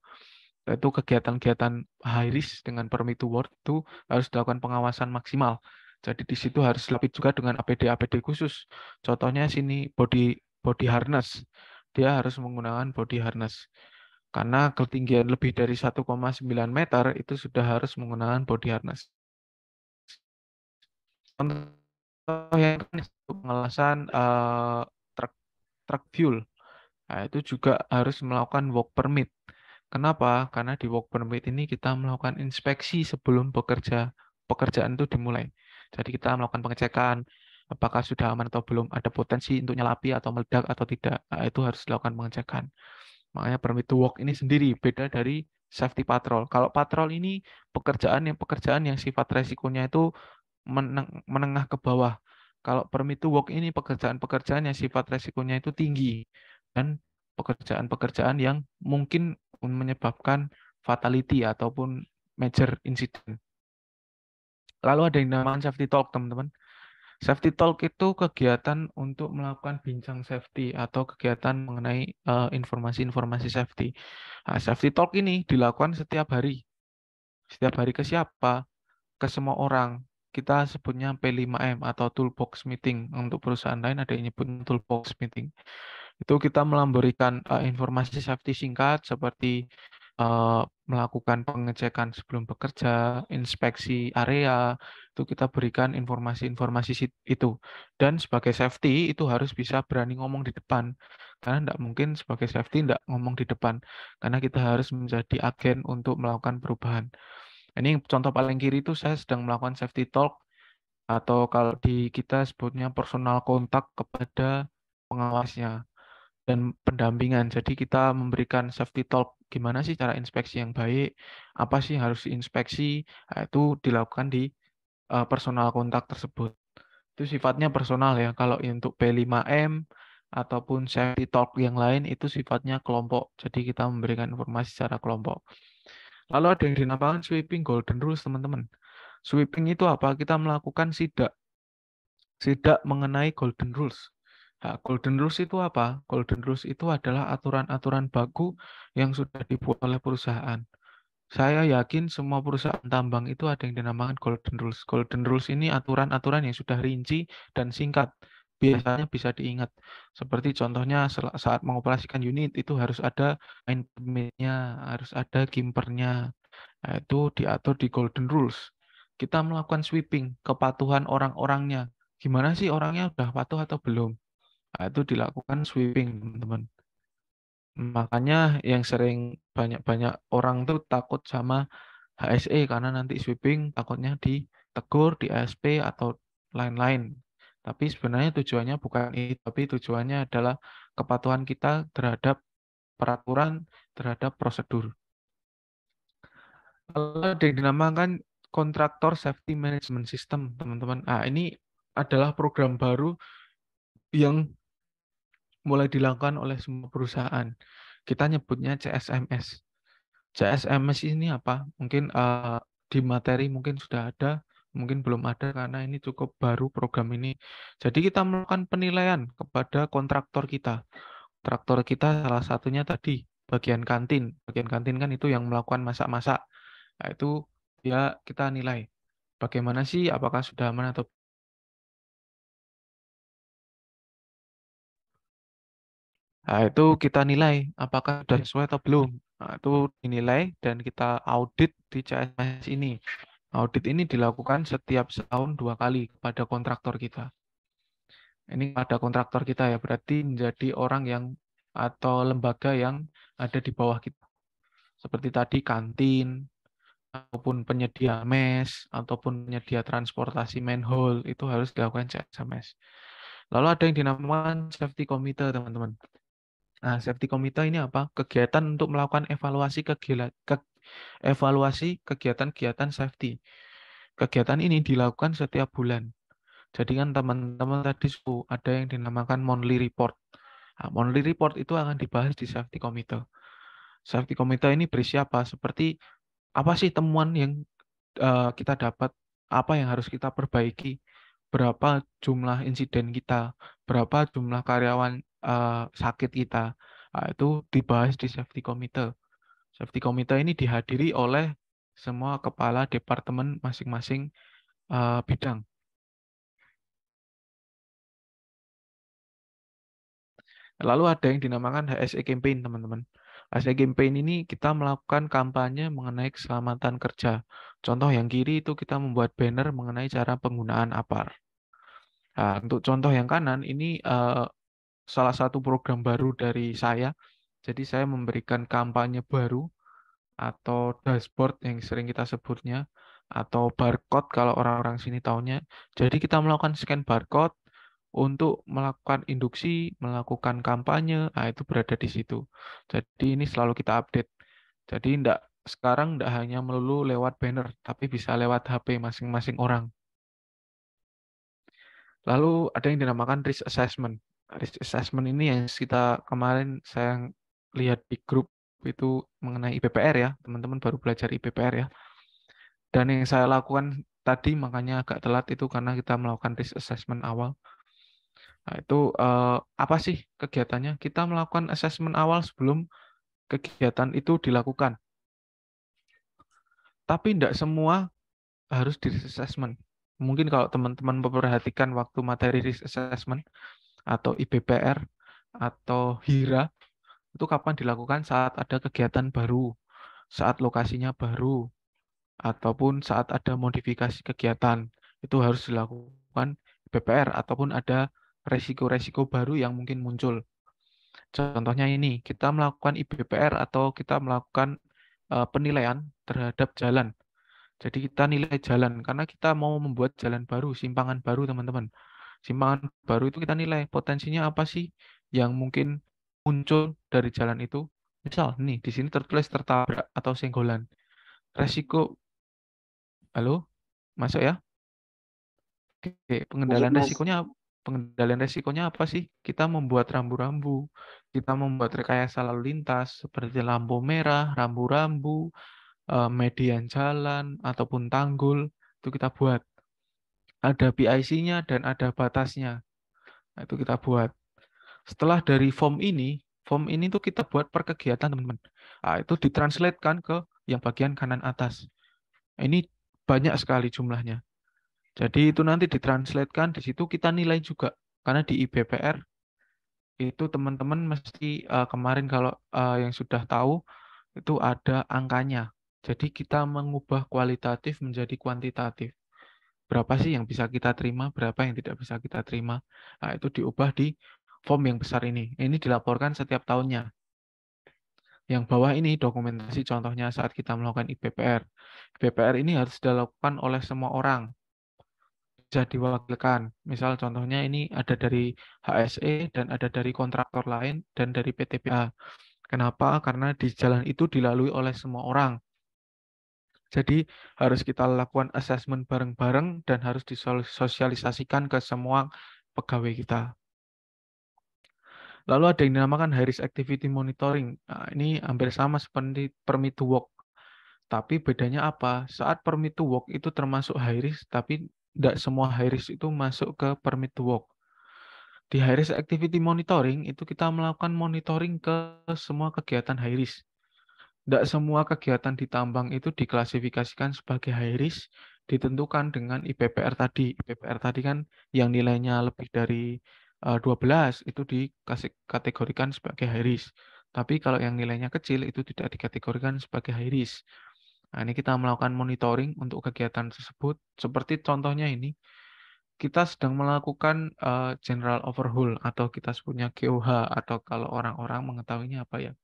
Speaker 2: yaitu kegiatan-kegiatan high risk dengan permit to work itu harus dilakukan pengawasan maksimal. Jadi di situ harus dilapis juga dengan APD khusus. Contohnya sini body harness. Dia harus menggunakan body harness. Karena ketinggian lebih dari 1,9 meter itu sudah harus menggunakan body harness. Contoh yang pengawasan truck fuel. Nah, itu juga harus melakukan work permit. Kenapa? Karena di work permit ini kita melakukan inspeksi sebelum pekerjaan itu dimulai. Jadi kita melakukan pengecekan apakah sudah aman atau belum, ada potensi untuk nyalapi atau meledak atau tidak. Nah, itu harus dilakukan pengecekan. Makanya permit to work ini sendiri beda dari safety patrol. Kalau patrol ini pekerjaan yang sifat resikonya itu menengah ke bawah. Kalau permit to work ini pekerjaan-pekerjaan yang sifat resikonya itu tinggi dan pekerjaan-pekerjaan yang mungkin menyebabkan fatality ataupun major incident. Lalu ada yang namanya safety talk, teman-teman. Safety talk itu kegiatan untuk melakukan bincang safety atau kegiatan mengenai informasi-informasi safety. Nah, safety talk ini dilakukan setiap hari. Setiap hari ke siapa? Ke semua orang. Kita sebutnya P5M atau toolbox meeting. Untuk perusahaan lain ada yang nyebut toolbox meeting. Itu kita memberikan informasi safety singkat seperti melakukan pengecekan sebelum bekerja, inspeksi area, itu kita berikan informasi-informasi itu. Dan sebagai safety itu harus bisa berani ngomong di depan. Karena tidak mungkin sebagai safety tidak ngomong di depan. Karena kita harus menjadi agen untuk melakukan perubahan. Ini contoh paling kiri itu saya sedang melakukan safety talk atau kalau di kita sebutnya personal kontak kepada pengawasnya dan pendampingan. Jadi kita memberikan safety talk gimana sih cara inspeksi yang baik, apa sih harus diinspeksi, nah, itu dilakukan di personal kontak tersebut. Itu sifatnya personal ya. Kalau untuk P5M ataupun safety talk yang lain itu sifatnya kelompok. Jadi kita memberikan informasi secara kelompok. Lalu ada yang dinamakan sweeping golden rules, teman-teman. Sweeping itu apa? Kita melakukan sidak mengenai golden rules. Nah, golden rules itu apa? Golden rules itu adalah aturan-aturan baku yang sudah dibuat oleh perusahaan. Saya yakin semua perusahaan tambang itu ada yang dinamakan golden rules. Golden rules ini aturan-aturan yang sudah rinci dan singkat. Biasanya bisa diingat. Seperti contohnya saat mengoperasikan unit itu harus ada main permit-nya, harus ada kimpernya. Nah, itu diatur di golden rules. Kita melakukan sweeping, kepatuhan orang-orangnya. Gimana sih orangnya udah patuh atau belum? Nah, itu dilakukan sweeping, teman-teman. Makanya yang sering banyak-banyak orang tuh takut sama HSE karena nanti sweeping takutnya ditegur di ASP atau lain-lain. Tapi sebenarnya tujuannya bukan itu, tapi tujuannya adalah kepatuhan kita terhadap peraturan, terhadap prosedur. Kalau ada yang dinamakan kontraktor safety management system, teman-teman. Nah, ini adalah program baru yang mulai dilakukan oleh semua perusahaan. Kita nyebutnya CSMS. CSMS ini apa? Mungkin di materi mungkin sudah ada, mungkin belum ada karena ini cukup baru program ini. Jadi kita melakukan penilaian kepada kontraktor kita. Kontraktor kita salah satunya tadi bagian kantin. Bagian kantin kan itu yang melakukan masak-masak. Nah, itu ya kita nilai bagaimana sih apakah sudah aman atau nah, itu kita nilai apakah sudah sesuai atau belum. Nah, itu dinilai dan kita audit di CSMS ini. Audit ini dilakukan setiap setahun 2 kali kepada kontraktor kita. Ini pada kontraktor kita ya, berarti menjadi orang yang atau lembaga yang ada di bawah kita. Seperti tadi kantin, ataupun penyedia mes, ataupun penyedia transportasi manhole, itu harus dilakukan CSMS. Lalu ada yang dinamakan safety committee, teman-teman. Nah, safety committee ini apa? Kegiatan untuk melakukan evaluasi kegiatan-kegiatan safety. Kegiatan ini dilakukan setiap bulan. Jadi kan teman-teman tadi ada yang dinamakan monthly report. Nah, monthly report itu akan dibahas di safety committee. Safety committee ini berisi apa? Seperti apa sih temuan yang kita dapat apa yang harus kita perbaiki, berapa jumlah insiden kita, berapa jumlah karyawan sakit kita. Nah, itu dibahas di safety committee. Safety committee ini dihadiri oleh semua kepala departemen masing-masing bidang. Lalu ada yang dinamakan HSE campaign, teman-teman. HSE campaign ini kita melakukan kampanye mengenai keselamatan kerja. Contoh yang kiri itu kita membuat banner mengenai cara penggunaan APAR. Nah, untuk contoh yang kanan ini salah satu program baru dari saya. Jadi saya memberikan kampanye baru atau dashboard yang sering kita sebutnya, atau barcode kalau orang-orang sini taunya. Jadi kita melakukan scan barcode untuk melakukan induksi, melakukan kampanye, nah itu berada di situ. Jadi ini selalu kita update. Jadi sekarang tidak hanya melulu lewat banner, tapi bisa lewat HP masing-masing orang. Lalu ada yang dinamakan risk assessment. Risk assessment ini yang kita kemarin saya lihat di grup itu mengenai IPPR ya, teman-teman baru belajar IPPR ya. Dan yang saya lakukan tadi makanya agak telat itu karena kita melakukan risk assessment awal. Nah, itu apa sih kegiatannya? Kita melakukan assessment awal sebelum kegiatan itu dilakukan. Tapi tidak semua harus di risk assessment. Mungkin kalau teman-teman memperhatikan waktu materi risk assessment atau IPPR atau HIRA, itu kapan dilakukan? Saat ada kegiatan baru, saat lokasinya baru, ataupun saat ada modifikasi kegiatan. Itu harus dilakukan IPPR, ataupun ada resiko-resiko baru yang mungkin muncul. Contohnya ini, kita melakukan IPPR atau kita melakukan penilaian terhadap jalan. Jadi kita nilai jalan, karena kita mau membuat jalan baru, simpangan baru teman-teman. Simpangan baru itu kita nilai potensinya apa sih yang mungkin muncul dari jalan itu. Misal nih, di sini tertulis tertabrak atau senggolan. Resiko, halo, masuk ya? Oke, pengendalian resikonya apa sih? Kita membuat rambu-rambu, kita membuat rekayasa lalu lintas seperti lampu merah, rambu-rambu, median jalan ataupun tanggul itu kita buat. Ada PIC-nya dan ada batasnya. Nah, itu kita buat. Setelah dari form ini tuh kita buat per kegiatan, teman-teman. Nah, itu ditranslatekan ke yang bagian kanan atas. Nah, ini banyak sekali jumlahnya. Jadi itu nanti ditranslatekan, di situ kita nilai juga. Karena di IBPR itu teman-teman mesti kemarin kalau yang sudah tahu itu ada angkanya. Jadi kita mengubah kualitatif menjadi kuantitatif. Berapa sih yang bisa kita terima, berapa yang tidak bisa kita terima. Nah, itu diubah di form yang besar ini. Ini dilaporkan setiap tahunnya. Yang bawah ini dokumentasi contohnya saat kita melakukan IBPR. IBPR ini harus dilakukan oleh semua orang. Bisa diwakilkan. Misal contohnya ini ada dari HSE dan ada dari kontraktor lain dan dari PTPA. Kenapa? Karena di jalan itu dilalui oleh semua orang. Jadi harus kita lakukan assessment bareng-bareng dan harus disosialisasikan ke semua pegawai kita. Lalu ada yang dinamakan high risk activity monitoring. Nah, ini hampir sama seperti permit to work. Tapi bedanya apa? Saat permit to work itu termasuk high risk, tapi tidak semua high risk itu masuk ke permit to work. Di high risk activity monitoring itu kita melakukan monitoring ke semua kegiatan high risk. Tidak semua kegiatan di tambang itu diklasifikasikan sebagai high risk, ditentukan dengan IPPR tadi. IPPR tadi kan yang nilainya lebih dari 12 itu dikategorikan sebagai high risk. Tapi kalau yang nilainya kecil itu tidak dikategorikan sebagai high risk. Nah, ini kita melakukan monitoring untuk kegiatan tersebut. Seperti contohnya ini, kita sedang melakukan general overhaul atau kita sebutnya GOH atau kalau orang-orang mengetahuinya apa ya?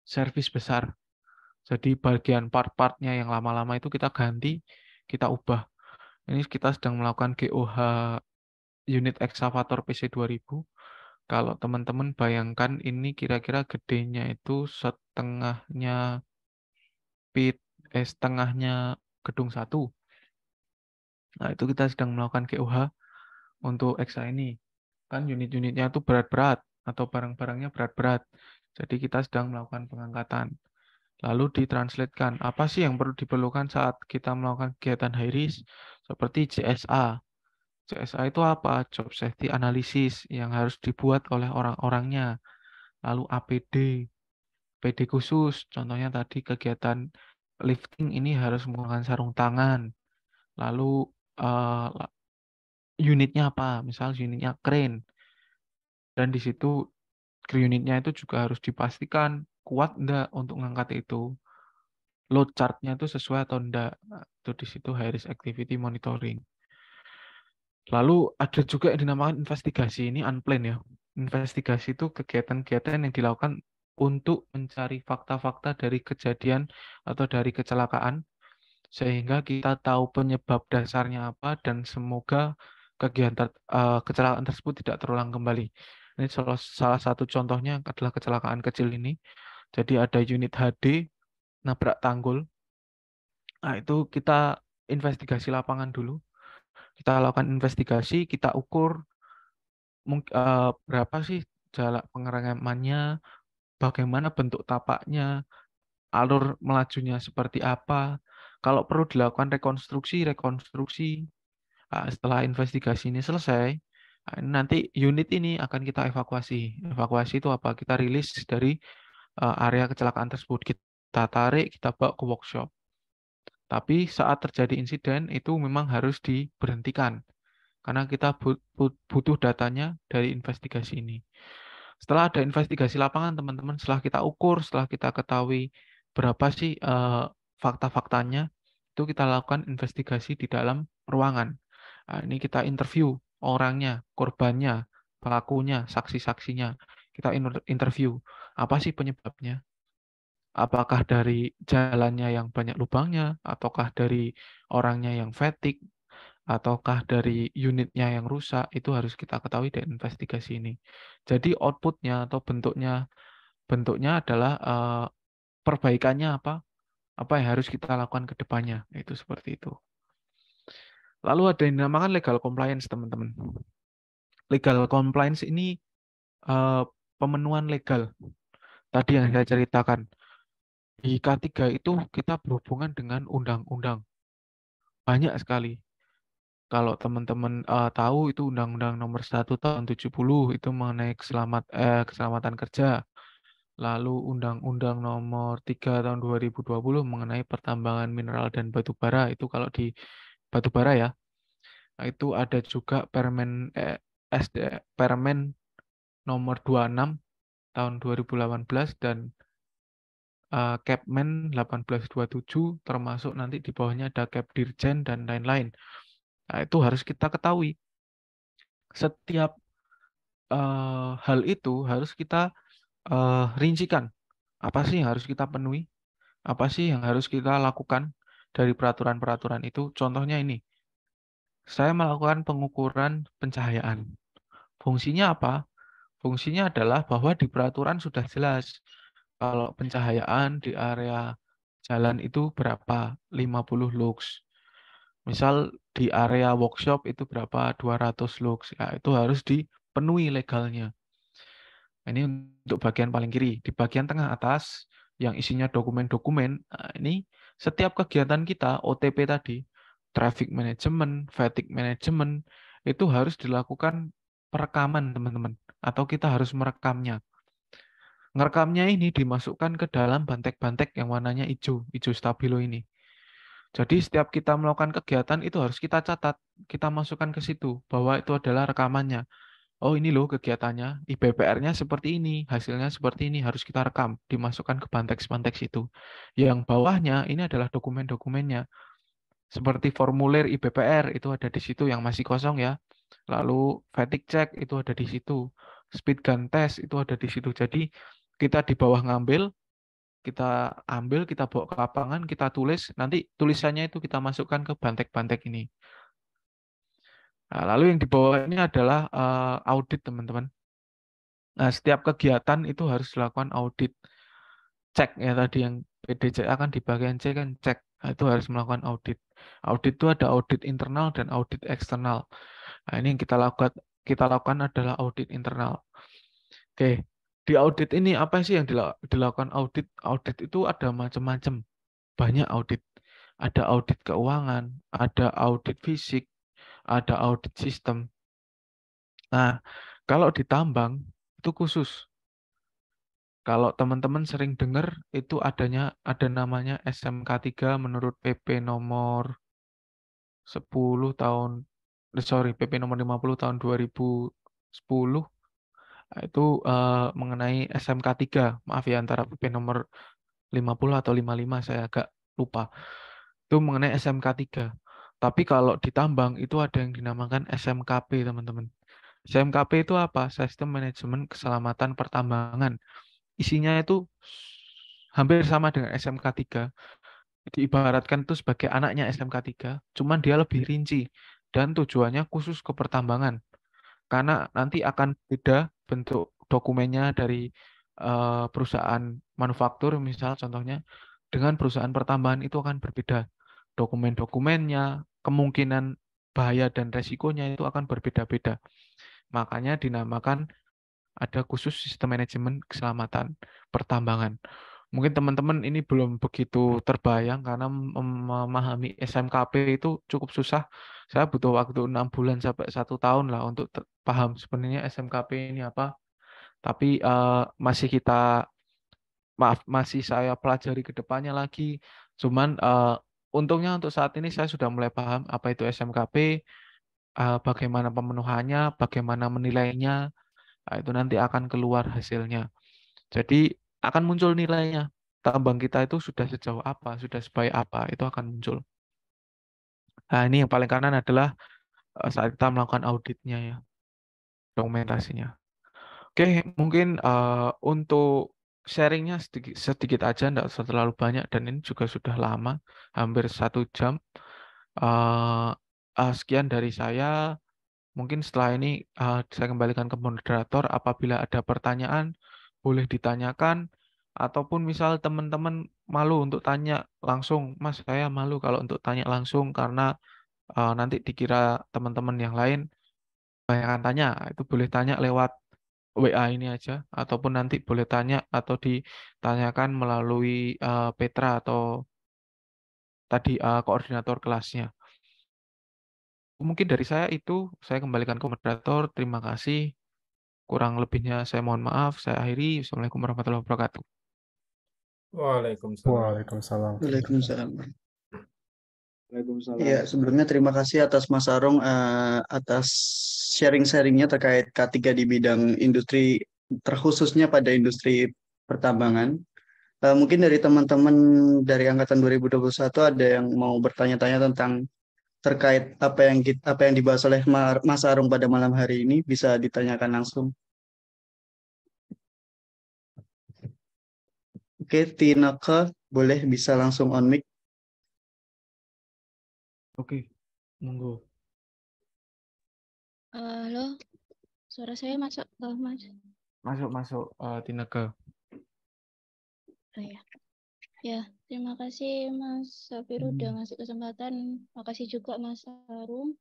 Speaker 2: Servis besar. Jadi bagian part-partnya yang lama-lama itu kita ganti, kita ubah. Ini kita sedang melakukan GOH unit excavator PC 2000. Kalau teman-teman bayangkan ini kira-kira gedenya itu setengahnya gedung 1. Nah, itu kita sedang melakukan GOH untuk EXA ini. Kan unit-unitnya itu berat-berat atau barang-barangnya berat-berat. Jadi kita sedang melakukan pengangkatan. lalu ditranslatekan. Apa sih yang perlu diperlukan saat kita melakukan kegiatan high risk? Seperti JSA. JSA itu apa? Job Safety Analysis yang harus dibuat oleh orang-orangnya. Lalu PD khusus. Contohnya tadi kegiatan lifting ini harus menggunakan sarung tangan. Lalu unitnya apa? Misal unitnya crane. Dan di situ unitnya itu juga harus dipastikan kuat enggak untuk mengangkat itu. Load chart-nya itu sesuai atau enggak. Nah, itu di situ high risk activity monitoring. Lalu ada juga yang dinamakan investigasi, ini unplanned ya. Investigasi itu kegiatan-kegiatan yang dilakukan untuk mencari fakta-fakta dari kejadian atau dari kecelakaan, sehingga kita tahu penyebab dasarnya apa, dan semoga kecelakaan tersebut tidak terulang kembali. Ini salah satu contohnya adalah kecelakaan kecil ini. Jadi ada unit HD, nabrak tanggul. Nah, itu kita investigasi lapangan dulu. Kita lakukan investigasi, kita ukur berapa sih jarak pengeremannya, bagaimana bentuk tapaknya, alur melajunya seperti apa. Kalau perlu dilakukan rekonstruksi. Nah, setelah investigasi ini selesai, nanti unit ini akan kita evakuasi. Evakuasi itu apa? Kita rilis dari area kecelakaan tersebut. Kita tarik, kita bawa ke workshop. Tapi saat terjadi insiden itu memang harus diberhentikan. Karena kita butuh datanya dari investigasi ini. Setelah ada investigasi lapangan, teman-teman, setelah kita ukur, setelah kita ketahui berapa sih fakta-faktanya, itu kita lakukan investigasi di dalam ruangan. Nah, ini kita interview orangnya, korbannya, pelakunya, saksi-saksinya. Kita interview, apa sih penyebabnya? Apakah dari jalannya yang banyak lubangnya, ataukah dari orangnya yang fatigue, ataukah dari unitnya yang rusak, itu harus kita ketahui dari investigasi ini. Jadi outputnya atau bentuknya adalah perbaikannya apa yang harus kita lakukan ke depannya, itu seperti itu. Lalu ada yang dinamakan legal compliance, teman-teman. Legal compliance ini pemenuhan legal. Tadi yang saya ceritakan. Di K3 itu kita berhubungan dengan undang-undang. Banyak sekali. Kalau teman-teman tahu itu Undang-Undang Nomor 1 Tahun 70 itu mengenai keselamatan kerja. Lalu Undang-Undang Nomor 3 Tahun 2020 mengenai pertambangan mineral dan batu bara. Itu kalau di batu bara ya. Nah, itu ada juga Permen Nomor 26 Tahun 2018 dan Kepmen 1827, termasuk nanti di bawahnya ada Kepdirjen dan lain-lain. Nah, itu harus kita ketahui. Setiap hal itu harus kita rincikan. Apa sih yang harus kita penuhi? Apa sih yang harus kita lakukan dari peraturan-peraturan itu? Contohnya ini, saya melakukan pengukuran pencahayaan. Fungsinya apa? Fungsinya adalah bahwa di peraturan sudah jelas kalau pencahayaan di area jalan itu berapa? 50 lux. Misal di area workshop itu berapa? 200 lux. Ya, itu harus dipenuhi legalnya. Ini untuk bagian paling kiri. Di bagian tengah atas yang isinya dokumen-dokumen, nah ini setiap kegiatan kita, OTP tadi, traffic management, fatigue management, itu harus dilakukan perekaman, teman-teman. Atau kita harus merekamnya. Ngerekamnya ini dimasukkan ke dalam bantek-bantek yang warnanya hijau stabilo ini. Jadi setiap kita melakukan kegiatan itu harus kita catat, kita masukkan ke situ bahwa itu adalah rekamannya. Oh ini loh kegiatannya, IBPR-nya seperti ini, hasilnya seperti ini, harus kita rekam, dimasukkan ke bantek-bantek situ. Yang bawahnya ini adalah dokumen-dokumennya. Seperti formulir IBPR itu ada di situ yang masih kosong ya. Lalu fatigue check itu ada di situ. Speed gun test itu ada di situ. Jadi kita di bawah ngambil, kita ambil, kita bawa ke lapangan, kita tulis, nanti tulisannya itu kita masukkan ke bantek-bantek ini. Nah, lalu yang di bawah ini adalah audit, teman-teman. Nah, setiap kegiatan itu harus dilakukan audit. Cek ya tadi yang PDCA kan di bagian C kan cek. Nah, itu harus melakukan audit. Audit itu ada audit internal dan audit eksternal. Nah, ini yang kita lakukan adalah audit internal. Oke. Di audit ini apa sih yang dilakukan audit? Audit itu ada macam-macam, banyak audit. Ada audit keuangan, ada audit fisik, ada audit sistem. Nah, kalau di tambang itu khusus. Kalau teman-teman sering dengar itu ada namanya SMK 3 menurut PP nomor 10 tahun PP nomor 50 tahun 2010. Itu mengenai SMK 3. Maaf ya, antara PP nomor 50 atau 55 saya agak lupa. Itu mengenai SMK 3. Tapi kalau di tambang itu ada yang dinamakan SMKP, teman-teman. SMKP itu apa? Sistem Manajemen Keselamatan Pertambangan. Isinya itu hampir sama dengan SMK 3. Diibaratkan itu sebagai anaknya SMK 3, cuman dia lebih rinci dan tujuannya khusus ke pertambangan. Karena nanti akan beda bentuk dokumennya dari perusahaan manufaktur, misal contohnya, dengan perusahaan pertambangan itu akan berbeda. Dokumen-dokumennya, kemungkinan bahaya dan resikonya itu akan berbeda-beda. Makanya dinamakan ada khusus sistem manajemen keselamatan pertambangan. Mungkin teman-teman ini belum begitu terbayang karena memahami SMKP itu cukup susah. Saya butuh waktu 6 bulan sampai 1 tahun lah untuk paham sebenarnya SMKP ini apa. Tapi masih saya pelajari ke depannya lagi. Cuman untungnya untuk saat ini saya sudah mulai paham apa itu SMKP, bagaimana pemenuhannya, bagaimana menilainya. Nah, itu nanti akan keluar hasilnya. Jadi akan muncul nilainya. Tambang kita itu sudah sejauh apa, sudah sebaik apa, itu akan muncul. Nah, ini yang paling kanan adalah saat kita melakukan auditnya ya, dokumentasinya. Oke, mungkin untuk sharingnya sedikit aja, tidak terlalu banyak, dan ini juga sudah lama, hampir 1 jam. Sekian dari saya. Mungkin setelah ini saya kembalikan ke moderator. Apabila ada pertanyaan, boleh ditanyakan. Ataupun misal teman-teman malu untuk tanya langsung, Mas, saya malu kalau untuk tanya langsung karena nanti dikira teman-teman yang lain banyak tanya. Itu boleh tanya lewat WA ini aja. Ataupun nanti boleh tanya atau ditanyakan melalui Petra atau tadi koordinator kelasnya. Mungkin dari saya itu, saya kembalikan ke moderator. Terima kasih. Kurang lebihnya saya mohon maaf. Saya akhiri. Assalamualaikum warahmatullahi wabarakatuh.
Speaker 3: Waalaikumsalam.
Speaker 4: Waalaikumsalam.
Speaker 5: Waalaikumsalam. Ya, sebelumnya terima kasih atas Mas Arung atas sharing-sharingnya terkait K3 di bidang industri, terkhususnya pada industri pertambangan. Mungkin dari teman-teman dari angkatan 2021 ada yang mau bertanya-tanya tentang terkait apa yang dibahas oleh Mas Arung pada malam hari ini, bisa ditanyakan langsung. Oke, Tinaka, boleh bisa langsung on mic.
Speaker 2: Oke, monggo.
Speaker 6: Halo, suara saya masuk ke Mas?
Speaker 2: Masuk, Tineke.
Speaker 6: Oh ya. Ya, terima kasih Mas Safir udah ngasih kesempatan. Makasih juga Mas Arum.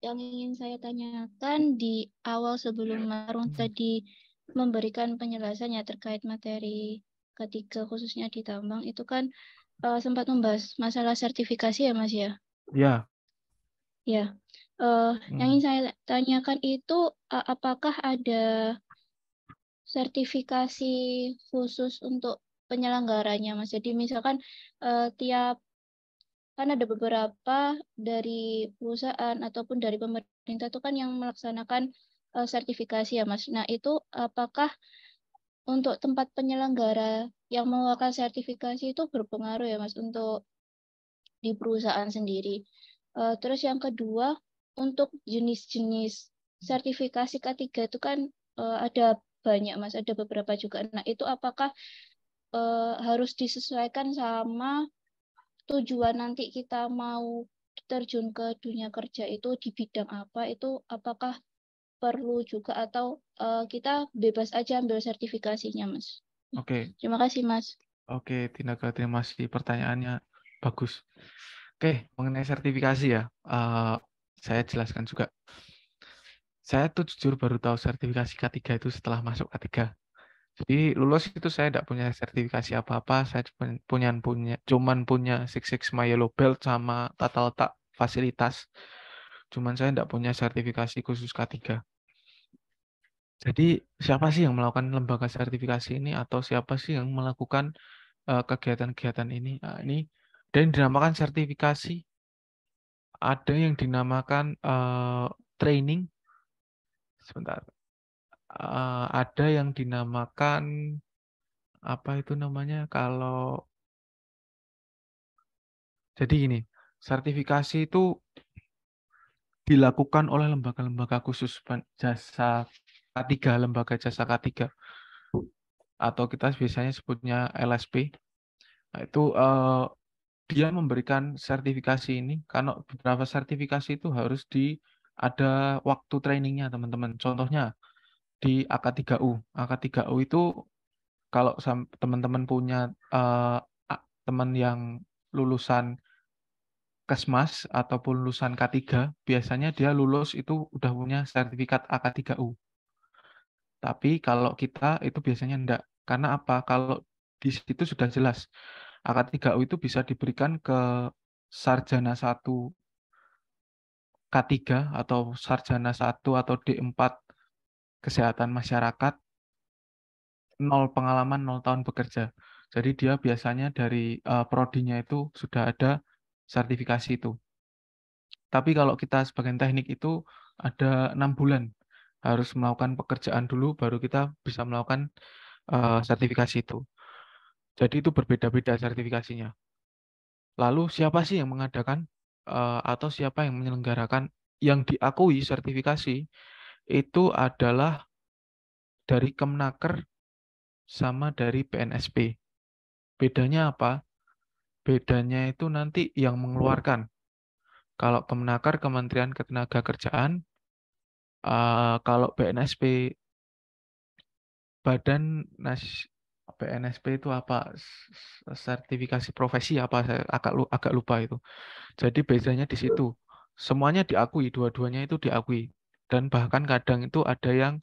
Speaker 6: Yang ingin saya tanyakan di awal sebelum Mas Arum tadi memberikan penjelasannya terkait materi ketiga khususnya di tambang itu kan sempat membahas masalah sertifikasi ya Mas ya?
Speaker 2: Ya.
Speaker 6: Ya. Yang ingin saya tanyakan itu apakah ada sertifikasi khusus untuk penyelenggaranya, Mas? Jadi misalkan kan ada beberapa dari perusahaan ataupun dari pemerintah itu kan yang melaksanakan sertifikasi ya, Mas. Nah, itu apakah untuk tempat penyelenggara yang mengeluarkan sertifikasi itu berpengaruh ya, Mas, untuk di perusahaan sendiri? Terus yang kedua, untuk jenis-jenis sertifikasi K3 itu kan ada banyak, Mas, ada beberapa juga. Nah, itu apakah harus disesuaikan sama tujuan nanti kita mau terjun ke dunia kerja itu di bidang apa, itu apakah perlu juga atau kita bebas aja ambil sertifikasinya, Mas?
Speaker 2: Oke.
Speaker 6: Terima kasih, Mas.
Speaker 2: Oke, Tinaka, terima kasih pertanyaannya. Bagus. Oke, mengenai sertifikasi ya, saya jelaskan juga. Saya tuh jujur baru tahu sertifikasi K3 itu setelah masuk K3. Jadi lulus itu saya tidak punya sertifikasi apa-apa, saya cuman punya Six Sigma Yellow Belt sama tata letak fasilitas. Cuman saya tidak punya sertifikasi khusus K3. Jadi siapa sih yang melakukan lembaga sertifikasi ini atau siapa sih yang melakukan kegiatan-kegiatan ini? Nah, ini dan dinamakan sertifikasi, ada yang dinamakan training, sebentar, ada yang dinamakan apa itu namanya kalau jadi gini, sertifikasi itu dilakukan oleh lembaga-lembaga khusus jasa K3, lembaga jasa K3 atau kita biasanya sebutnya LSP. Nah, itu dia memberikan sertifikasi ini karena beberapa sertifikasi itu harus ada waktu trainingnya teman-teman. Contohnya di AK3U. AK3U itu kalau teman-teman punya teman yang lulusan Kesmas ataupun lulusan K3, biasanya dia lulus itu udah punya sertifikat AK3U. Tapi kalau kita itu biasanya enggak. Karena apa? Kalau di situ sudah jelas. AK3U itu bisa diberikan ke sarjana 1 K3 atau sarjana 1 atau D4 kesehatan masyarakat, 0 pengalaman, 0 tahun bekerja. Jadi dia biasanya dari prodinya itu sudah ada sertifikasi itu. Tapi kalau kita sebagian teknik itu ada 6 bulan. Harus melakukan pekerjaan dulu, baru kita bisa melakukan sertifikasi itu. Jadi itu berbeda-beda sertifikasinya. Lalu siapa sih yang mengadakan atau siapa yang menyelenggarakan yang diakui sertifikasi itu adalah dari Kemenaker sama dari PNSP. Bedanya apa? Bedanya itu nanti yang mengeluarkan. Kalau Kemenaker, Kementerian Ketenagakerjaan, kalau PNSP, PNSP itu apa? Sertifikasi profesi apa? Saya agak lupa itu. Jadi bedanya di situ. Semuanya diakui, dua-duanya itu diakui. Dan bahkan kadang itu ada yang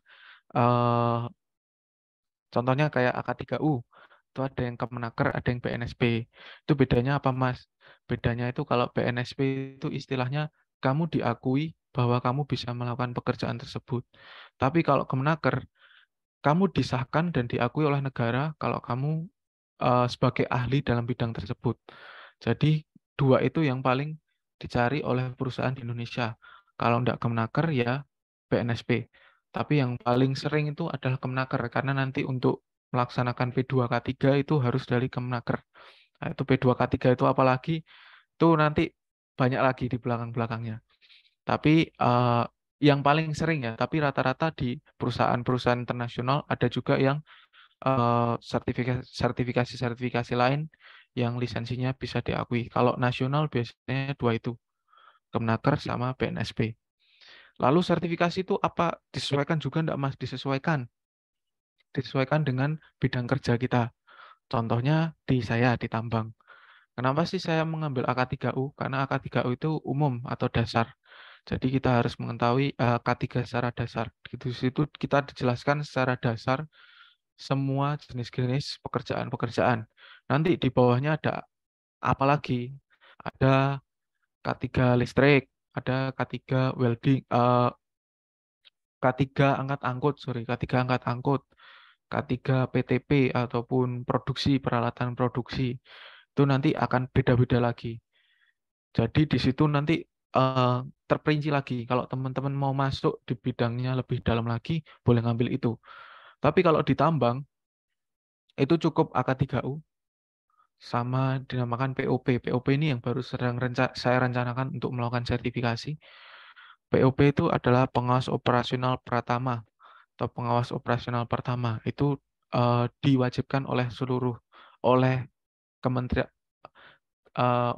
Speaker 2: contohnya kayak AK3U, itu ada yang Kemenaker, ada yang PNSP. Itu bedanya apa, Mas? Bedanya itu kalau PNSP itu istilahnya kamu diakui bahwa kamu bisa melakukan pekerjaan tersebut. Tapi kalau Kemenaker, kamu disahkan dan diakui oleh negara kalau kamu sebagai ahli dalam bidang tersebut. Jadi dua itu yang paling dicari oleh perusahaan di Indonesia. Kalau tidak Kemenaker ya PNSP. Tapi yang paling sering itu adalah Kemenaker karena nanti untuk melaksanakan P2K3 itu harus dari Kemenaker. Nah, itu P2K3 itu apalagi itu nanti banyak lagi di belakang-belakangnya. Tapi yang paling sering ya, tapi rata-rata di perusahaan-perusahaan internasional ada juga yang sertifikasi lain yang lisensinya bisa diakui. Kalau nasional biasanya dua itu, Kemenaker sama PNSP. Lalu sertifikasi itu apa? Disesuaikan juga enggak, Mas? Disesuaikan. Disesuaikan dengan bidang kerja kita. Contohnya di saya, di tambang. Kenapa sih saya mengambil AK3U? Karena AK3U itu umum atau dasar. Jadi kita harus mengetahui K3 secara dasar. Di situ kita dijelaskan secara dasar semua jenis-jenis pekerjaan-pekerjaan. Nanti di bawahnya ada apa lagi? Ada K3 listrik, ada K3 welding, K3 angkat angkut, K3 angkat angkut, K3 PTP ataupun produksi, peralatan produksi. Itu nanti akan beda-beda lagi. Jadi di situ nanti terperinci lagi. Kalau teman-teman mau masuk di bidangnya lebih dalam lagi, boleh ngambil itu. Tapi kalau di tambang, itu cukup AK3U sama dinamakan POP. POP ini yang baru saya rencanakan untuk melakukan sertifikasi. POP itu adalah pengawas operasional pratama atau pengawas operasional pertama. Itu diwajibkan oleh kementerian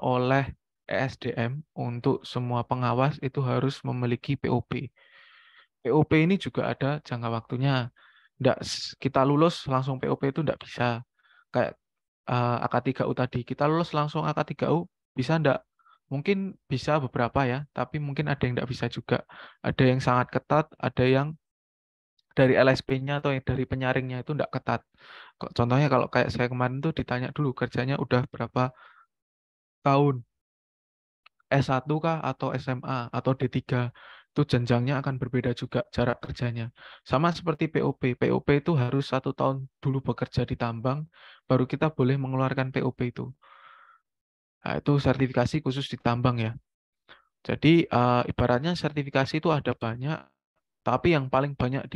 Speaker 2: oleh ESDM untuk semua pengawas itu harus memiliki POP. POP ini juga ada jangka waktunya. Nggak kita lulus langsung POP itu nggak bisa. Kayak AK3U tadi, kita lulus langsung AK3U, bisa nggak? mungkin bisa beberapa ya, tapi mungkin ada yang tidak bisa juga. Ada yang sangat ketat, ada yang dari LSP-nya atau yang dari penyaringnya itu tidak ketat. Contohnya kalau kayak saya kemarin tuh ditanya dulu kerjanya udah berapa tahun, S1 kah atau SMA atau D3. Itu jenjangnya akan berbeda juga jarak kerjanya. Sama seperti POP. POP itu harus 1 tahun dulu bekerja di tambang, baru kita boleh mengeluarkan POP itu. Nah, itu sertifikasi khusus di tambang ya. Jadi ibaratnya sertifikasi itu ada banyak, tapi yang paling banyak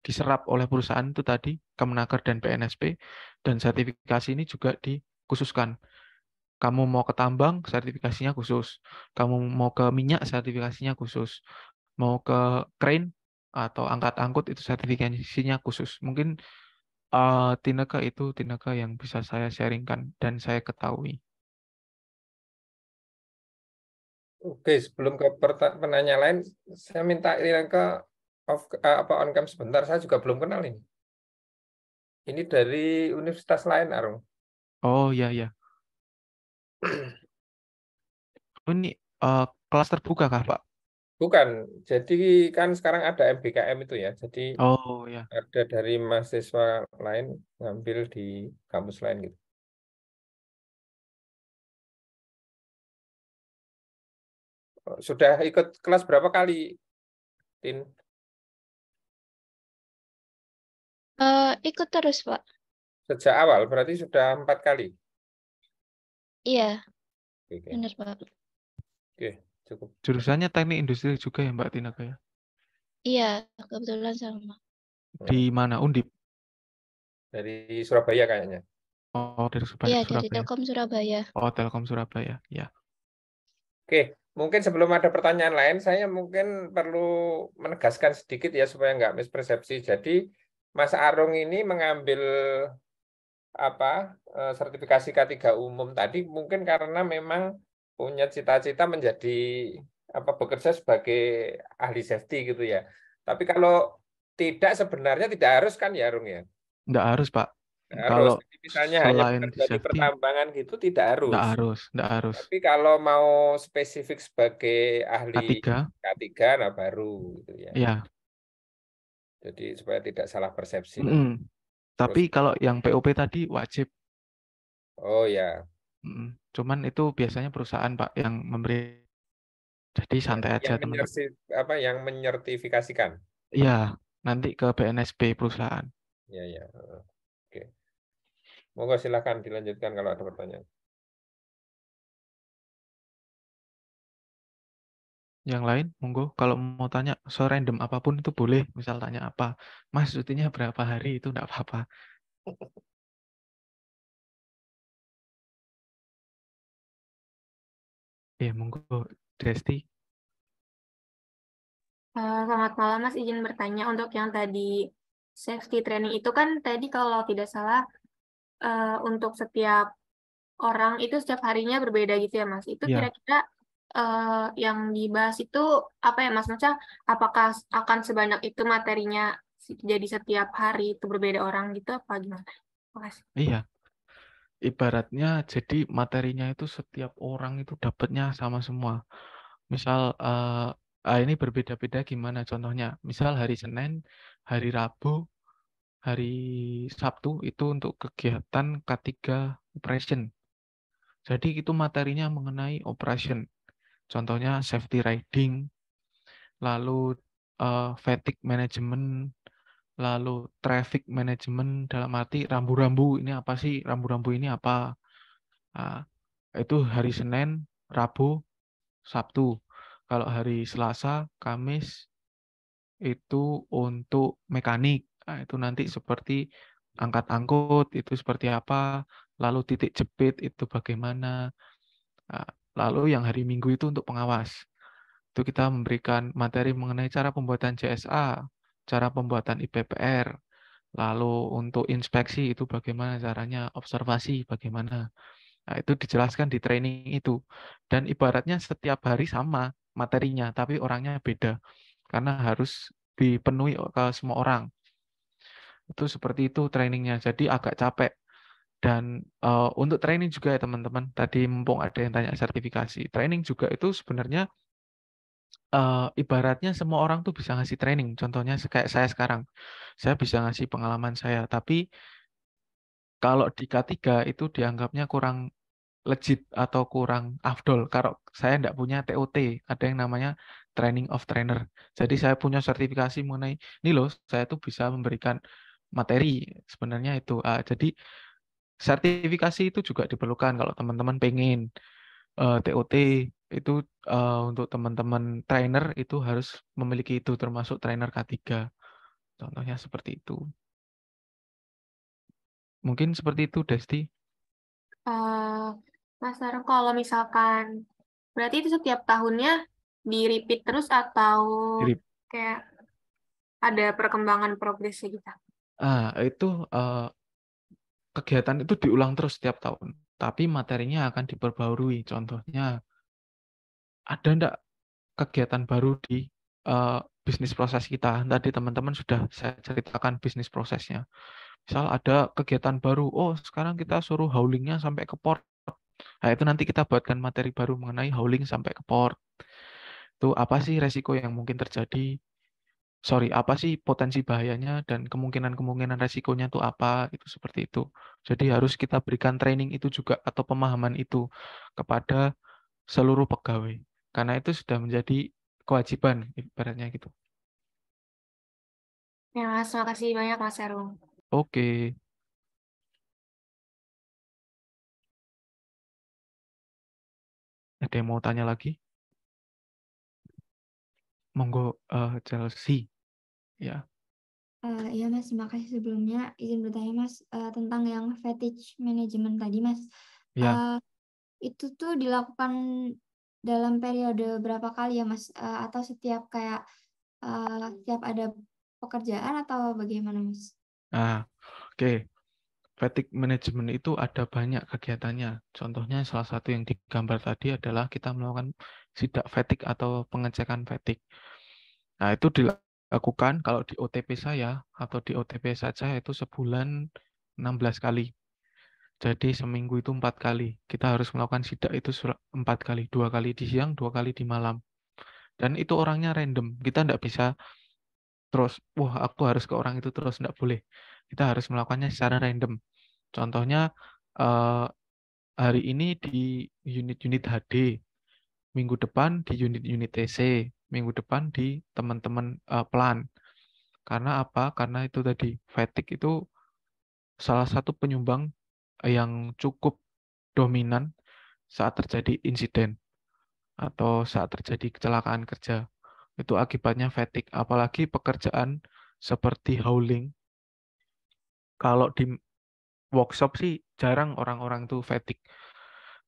Speaker 2: diserap oleh perusahaan itu tadi Kemenaker dan PNSP, dan sertifikasi ini juga dikhususkan. Kamu mau ke tambang, sertifikasinya khusus. Kamu mau ke minyak, sertifikasinya khusus. Mau ke crane atau angkat-angkut, itu sertifikasinya khusus. Mungkin Tineke yang bisa saya sharingkan dan saya ketahui.
Speaker 3: Oke, sebelum ke penanya lain, saya minta ke on cam sebentar. Saya juga belum kenal ini. Ini dari universitas lain, Arung.
Speaker 2: Oh iya ya. Ini kelas terbuka kah, Pak?
Speaker 3: Bukan, jadi kan sekarang ada MBKM itu ya. Jadi
Speaker 2: Oh ya.
Speaker 3: ada dari mahasiswa lain ngambil di kampus lain gitu. Sudah ikut kelas berapa kali, Tin?
Speaker 6: Ikut terus, Pak.
Speaker 3: Sejak awal, berarti sudah 4 kali.
Speaker 6: Iya,
Speaker 3: Oke,
Speaker 6: benar, Pak.
Speaker 3: oke, cukup.
Speaker 2: Jurusannya teknik industri juga ya, Mbak Tineke ya?
Speaker 6: Iya, kebetulan sama.
Speaker 2: Di mana? Undip?
Speaker 3: Dari Surabaya kayaknya.
Speaker 2: Oh, dari
Speaker 6: Iya, dari
Speaker 2: Surabaya.
Speaker 6: Telkom Surabaya.
Speaker 2: Oh, Telkom Surabaya. Ya.
Speaker 3: Oke, mungkin sebelum ada pertanyaan lain, saya mungkin perlu menegaskan sedikit ya supaya nggak mispersepsi. Jadi, Mas Arung ini mengambil sertifikasi K3 umum tadi mungkin karena memang punya cita-cita menjadi bekerja sebagai ahli safety gitu ya. Tapi kalau tidak, sebenarnya tidak harus kan ya, Arung ya?
Speaker 2: Nggak harus, Pak.
Speaker 3: Harus.
Speaker 2: Kalau
Speaker 3: Jadi misalnya hanya
Speaker 2: selain di
Speaker 3: bekerja di
Speaker 2: safety,
Speaker 3: pertambangan gitu tidak harus.
Speaker 2: nggak harus.
Speaker 3: Tapi kalau mau spesifik sebagai ahli
Speaker 2: K3,
Speaker 3: K3, nah baru gitu ya.
Speaker 2: ya.
Speaker 3: Jadi supaya tidak salah persepsi nanti.
Speaker 2: Mm-mm.
Speaker 3: Terus,
Speaker 2: Tapi kalau yang POP tadi wajib.
Speaker 3: oh ya,
Speaker 2: Cuman itu biasanya perusahaan, Pak, yang memberi. Jadi santai aja, teman-teman.
Speaker 3: yang menyertifikasikan.
Speaker 2: Iya, nanti ke BNSP perusahaan.
Speaker 3: Ya ya. Oke. Monggo silakan dilanjutkan kalau ada pertanyaan.
Speaker 2: Yang lain, monggo. Kalau mau tanya random apapun itu boleh. Misal tanya apa, Mas cutinya berapa hari, itu enggak apa-apa. Ya, monggo, Desti.
Speaker 4: Selamat malam Mas, izin bertanya untuk yang tadi safety training itu kan tadi kalau tidak salah untuk setiap orang itu setiap harinya berbeda gitu ya Mas. Itu
Speaker 2: Ya,
Speaker 4: kira-kira yang dibahas itu apa ya Mas? Maksudnya apakah akan sebanyak itu materinya jadi setiap hari itu berbeda orang gitu apa gimana? Makasih.
Speaker 2: iya. Ibaratnya jadi materinya itu setiap orang itu dapatnya sama semua. Misal ini berbeda-beda gimana contohnya. Misal hari Senin, hari Rabu, hari Sabtu itu untuk kegiatan K3 operation. Jadi itu materinya mengenai operation. Contohnya safety riding, lalu fatigue management, lalu traffic management dalam arti rambu-rambu ini apa sih? Rambu-rambu ini apa? Nah, itu hari Senin, Rabu, Sabtu. Kalau hari Selasa, Kamis itu untuk mekanik. Nah, itu nanti seperti angkat-angkut itu seperti apa, lalu titik jepit itu bagaimana. Nah, lalu yang hari Minggu itu untuk pengawas. Itu kita memberikan materi mengenai cara pembuatan CSA, cara pembuatan IPPR, lalu untuk inspeksi itu bagaimana caranya, observasi bagaimana. Nah, itu dijelaskan di training itu. Dan ibaratnya setiap hari sama materinya, tapi orangnya beda. Karena harus dipenuhi ke semua orang. Itu seperti itu trainingnya. Jadi agak capek. Dan untuk training juga ya teman-teman, tadi mumpung ada yang tanya sertifikasi, training juga itu sebenarnya ibaratnya semua orang tuh bisa ngasih training. Contohnya kayak saya sekarang, saya bisa ngasih pengalaman saya, tapi kalau di K3 itu dianggapnya kurang legit atau kurang afdol. Kalau saya tidak punya TOT, ada yang namanya Training of Trainer. Jadi saya punya sertifikasi mengenai ini loh, saya tuh bisa memberikan materi sebenarnya itu. Jadi sertifikasi itu juga diperlukan kalau teman-teman pengen TOT itu untuk teman-teman trainer itu harus memiliki itu termasuk trainer K3. Contohnya seperti itu. Mungkin seperti itu, Desti.
Speaker 4: Mas Sarung, kalau misalkan berarti itu setiap tahunnya di-repeat terus atau
Speaker 2: Jadi,
Speaker 4: kayak ada perkembangan progresnya gitu?
Speaker 2: itu kegiatan itu diulang terus setiap tahun, tapi materinya akan diperbarui. Contohnya, ada enggak kegiatan baru di bisnis proses kita? Tadi teman-teman sudah saya ceritakan bisnis prosesnya. Misal ada kegiatan baru, oh sekarang kita suruh haulingnya sampai ke port. Nah, itu nanti kita buatkan materi baru mengenai hauling sampai ke port. Itu apa sih resiko yang mungkin terjadi? Apa sih potensi bahayanya dan kemungkinan-kemungkinan resikonya itu apa? Itu seperti itu. Jadi harus kita berikan training itu juga atau pemahaman itu kepada seluruh pegawai. Karena itu sudah menjadi kewajiban ibaratnya gitu.
Speaker 4: Ya, Mas, makasih banyak Mas Sarung.
Speaker 2: Oke. Ada yang mau tanya lagi? Monggo, Chelsea. Ya.
Speaker 7: Ya Mas, terima kasih sebelumnya. Izin bertanya Mas, tentang yang fetish management tadi Mas.
Speaker 2: Ya.
Speaker 7: Itu tuh dilakukan dalam periode berapa kali ya Mas? Atau setiap kayak setiap ada pekerjaan atau bagaimana Mas?
Speaker 2: Oke. Fatigue management itu ada banyak kegiatannya. Contohnya salah satu yang digambar tadi adalah kita melakukan sidak fatigue atau pengecekan fatigue. Nah, itu dilakukan kalau di OTP saya atau di OTP saja itu sebulan 16 kali. Jadi seminggu itu 4 kali. Kita harus melakukan sidak itu 4 kali. 2 kali di siang, 2 kali di malam. Dan itu orangnya random. Kita tidak bisa terus, wah aku harus ke orang itu terus. Tidak boleh. Kita harus melakukannya secara random. Contohnya hari ini di unit-unit HD, minggu depan di unit-unit TC, minggu depan di teman-teman plan. Karena apa? Karena itu tadi fatigue itu salah satu penyumbang yang cukup dominan saat terjadi insiden atau saat terjadi kecelakaan kerja. Itu akibatnya fatigue. Apalagi pekerjaan seperti hauling. Kalau di workshop sih jarang orang-orang itu fatigue.